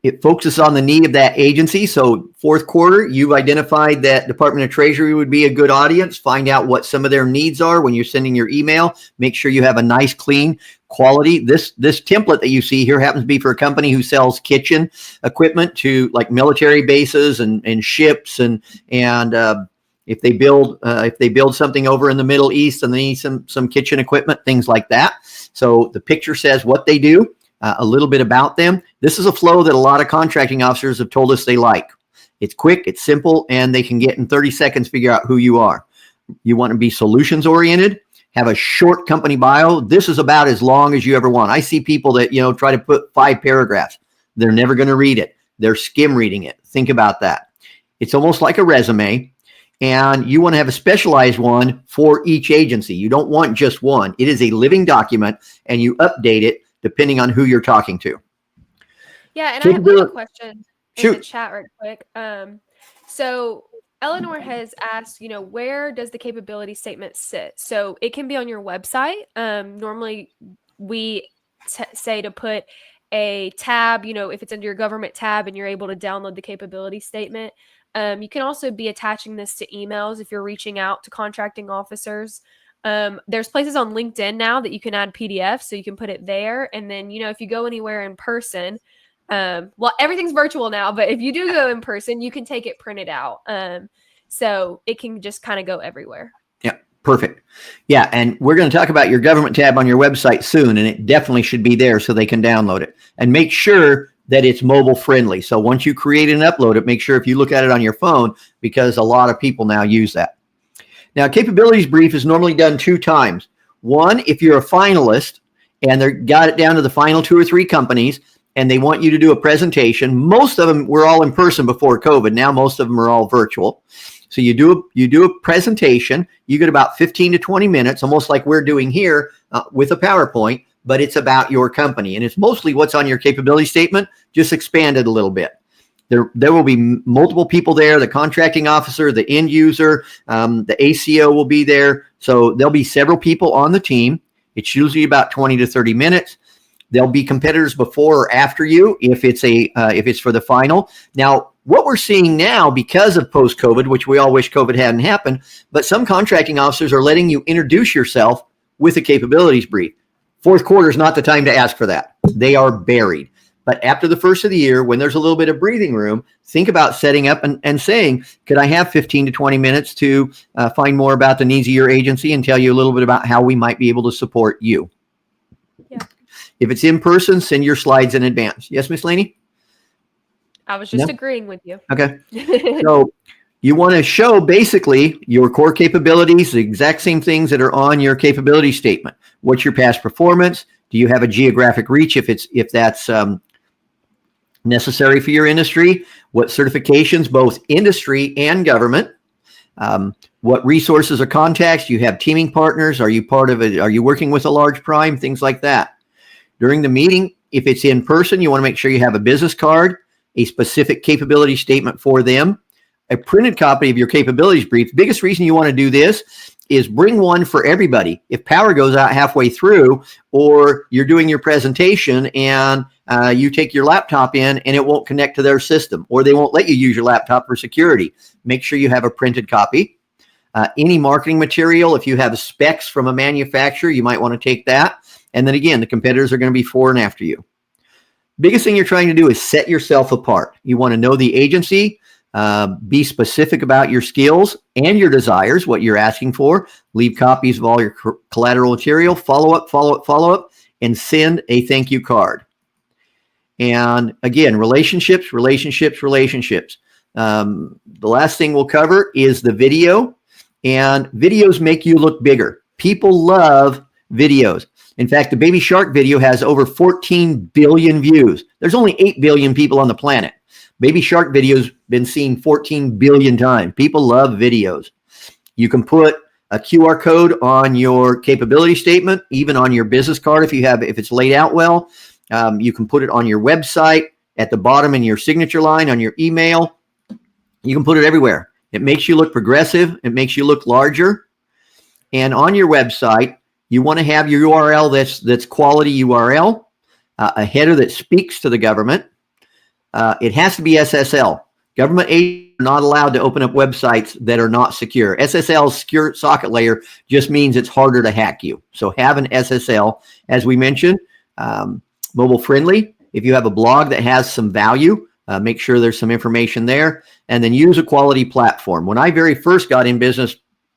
It focuses on the need of that agency. So fourth quarter, you've identified that Department of Treasury would be a good audience. Find out what some of their needs are when you're sending your email. Make sure you have a nice, clean quality. This template that you see here happens to be for a company who sells kitchen equipment to like military bases and ships and if they build something over in the Middle East and they need some kitchen equipment, things like that. So the picture says what they do. A little bit about them. This is a flow that a lot of contracting officers have told us they like. It's quick, it's simple, and they can get in 30 seconds figure out who you are. You want to be solutions oriented, have a short company bio. This is about as long as you ever want. I see people that, try to put 5 paragraphs. They're never going to read it. They're skim reading it. Think about that. It's almost like a resume, and you want to have a specialized one for each agency. You don't want just one. It is a living document, and you update it depending on who you're talking to. Yeah, and I have a question in the chat right quick. So Eleanor has asked, where does the capability statement sit? So it can be on your website. Normally we say to put a tab, if it's under your government tab and you're able to download the capability statement. You can also be attaching this to emails if you're reaching out to contracting officers. There's places on LinkedIn now that you can add PDFs, so you can put it there. And then, if you go anywhere in person, well, everything's virtual now, but if you do go in person, you can take it printed out. So it can just kind of go everywhere. Yeah, perfect. Yeah, and we're going to talk about your government tab on your website soon, and it definitely should be there so they can download it. And make sure that it's mobile friendly. So once you create and upload it, make sure if you look at it on your phone, because a lot of people now use that. Now, capabilities brief is normally done 2 times. One, if you're a finalist and they got it down to the final 2 or 3 companies and they want you to do a presentation. Most of them were all in person before COVID. Now most of them are all virtual. So you do a presentation. You get about 15 to 20 minutes, almost like we're doing here with a PowerPoint, but it's about your company. And it's mostly what's on your capability statement, just expanded a little bit. There will be multiple people there, the contracting officer, the end user, the ACO will be there. So there'll be several people on the team. It's usually about 20 to 30 minutes. There'll be competitors before or after you if it's for the final. Now, what we're seeing now because of post-COVID, which we all wish COVID hadn't happened, but some contracting officers are letting you introduce yourself with a capabilities brief. Fourth quarter is not the time to ask for that. They are buried. But after the first of the year, when there's a little bit of breathing room, think about setting up and saying, could I have 15 to 20 minutes to find more about the needs of your agency and tell you a little bit about how we might be able to support you? Yeah. If it's in person, send your slides in advance. Yes, Miss Laney? I was just agreeing with you. Okay. So you want to show basically your core capabilities, the exact same things that are on your capability statement. What's your past performance? Do you have a geographic reach if that's necessary for your industry? What certifications, both industry and government? What resources or contacts? Do you have teaming partners? Are you part of it? Are you working with a large prime? Things like that. During the meeting, if it's in person, you want to make sure you have a business card, a specific capability statement for them, a printed copy of your capabilities brief. The biggest reason you want to do this is bring one for everybody. If power goes out halfway through, or you're doing your presentation and you take your laptop in and it won't connect to their system, or they won't let you use your laptop for security, make sure you have a printed copy. Any marketing material, if you have specs from a manufacturer, you might want to take that. And then again, the competitors are going to be for and after you. Biggest thing you're trying to do is set yourself apart. You want to know the agency, be specific about your skills and your desires, what you're asking for. Leave copies of all your collateral material, follow up, and send a thank you card. And again, relationships. The last thing we'll cover is the video, and videos make you look bigger. People love videos. In fact, the Baby Shark video has over 14 billion views. There's only 8 billion people on the planet. Baby Shark video's been seen 14 billion times. People love videos. You can put a QR code on your capability statement, even on your business card if it's laid out well. You can put it on your website, at the bottom in your signature line, on your email. You can put it everywhere. It makes you look progressive. It makes you look larger. And on your website, you want to have your URL that's quality URL, a header that speaks to the government, It has to be SSL. Government agents are not allowed to open up websites that are not secure. SSL, secure socket layer, just means it's harder to hack you. So have an SSL, as we mentioned, mobile friendly. If you have a blog that has some value, make sure there's some information there, and then use a quality platform. When I very first got in business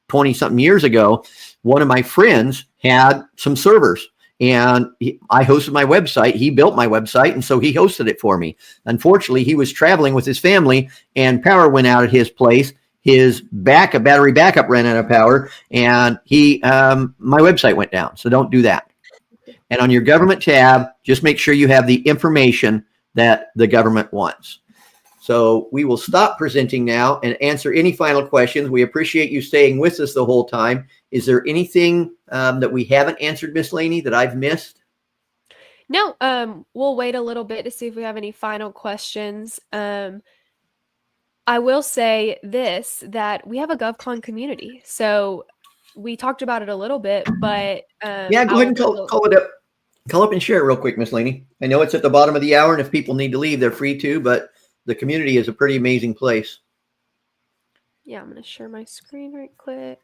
20 something years ago, one of my friends had some servers. And I hosted my website. He built my website, and so he hosted it for me. Unfortunately, he was traveling with his family, and power went out at his place. His battery backup ran out of power, and my website went down. So don't do that. And on your government tab, just make sure you have the information that the government wants. So we will stop presenting now and answer any final questions. We appreciate you staying with us the whole time. Is there anything that we haven't answered, Miss Laney, that I've missed? No, we'll wait a little bit to see if we have any final questions. I will say this, that we have a GovCon community. So we talked about it a little bit, but yeah, go ahead and call it up. Call up and share it real quick, Miss Laney. I know it's at the bottom of the hour, and if people need to leave, they're free to, but the community is a pretty amazing place. Yeah, I'm going to share my screen right quick.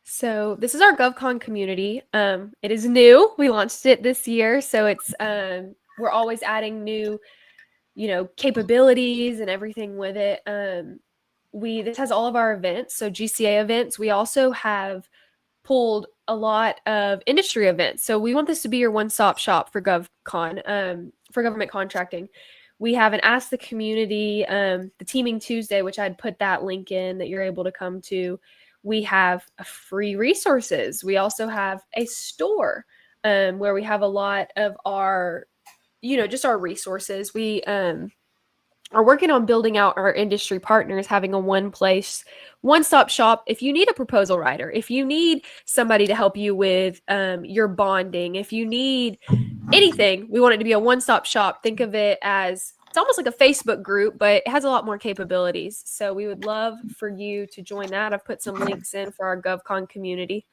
So this is our GovCon community. It is new. We launched it this year. So it's we're always adding new, capabilities and everything with it. This has all of our events. So GCA events. We also have pulled a lot of industry events. So we want this to be your one-stop shop for GovCon, for government contracting. We have an Ask the Community, the Teaming Tuesday, which I'd put that link in that you're able to come to. We have free resources. We also have a store where we have a lot of our, just our resources. We are working on building out our industry partners, having a one-stop shop. If you need a proposal writer, if you need somebody to help you with your bonding, if you need anything, we want it to be a one-stop shop. Think of it as, it's almost like a Facebook group, but it has a lot more capabilities. So we would love for you to join that. I've put some links in for our GovCon community.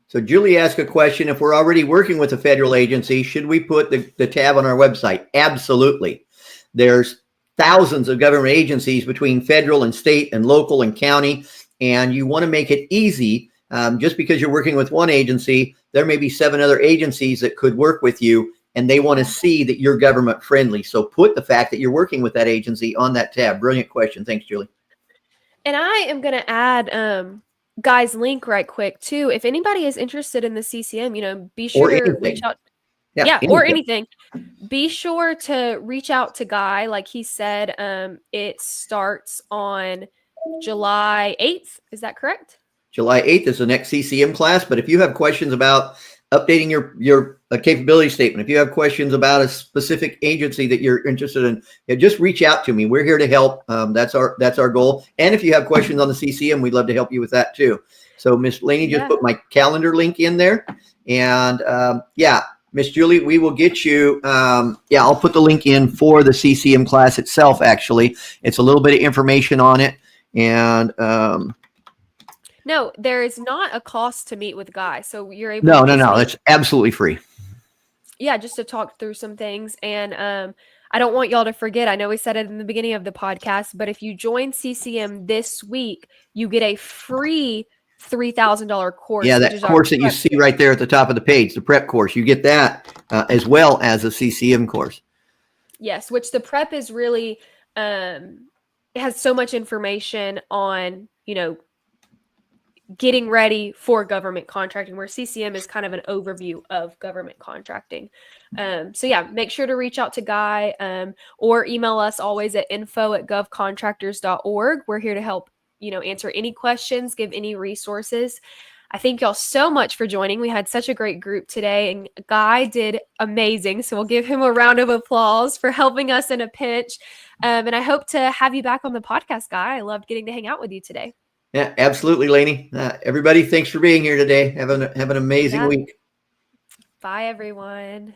So Julie asked a question. If we're already working with a federal agency, should we put the tab on our website? Absolutely. There's thousands of government agencies between federal and state and local and county, and you want to make it easy. Just because you're working with one agency, there may be 7 other agencies that could work with you, and they want to see that you're government friendly. So put the fact that you're working with that agency on that tab. Brilliant question. Thanks, Julie. And I am going to add Guy's link right quick too. If anybody is interested in the CCM, be sure to reach out. Yeah, or anything. Be sure to reach out to Guy. Like he said, it starts on July 8th. Is that correct? July 8th is the next CCM class. But if you have questions about updating your capability statement, if you have questions about a specific agency that you're interested in, just reach out to me. We're here to help. That's our goal. And if you have questions on the CCM, we'd love to help you with that too. So Miss Laney just put my calendar link in there. And Miss Julie, we will get you. I'll put the link in for the CCM class itself. Actually, it's a little bit of information on it. And no, there is not a cost to meet with Guy. So you're able No. It's absolutely free. Yeah, just to talk through some things. And I don't want y'all to forget. I know we said it in the beginning of the podcast, but if you join CCM this week, you get a free $3,000 course. Yeah, that course that you see right there at the top of the page, the prep course, you get that as well as a CCM course. Yes, which the prep is really, it has so much information on, getting ready for government contracting, where CCM is kind of an overview of government contracting. So make sure to reach out to Guy or email us always at info@govcontractors.org. We're here to help, answer any questions, give any resources. I thank y'all so much for joining. We had such a great group today, and Guy did amazing. So we'll give him a round of applause for helping us in a pinch. And I hope to have you back on the podcast, Guy. I loved getting to hang out with you today. Yeah, absolutely, Laney. Everybody, thanks for being here today. Have an amazing week. Bye, everyone.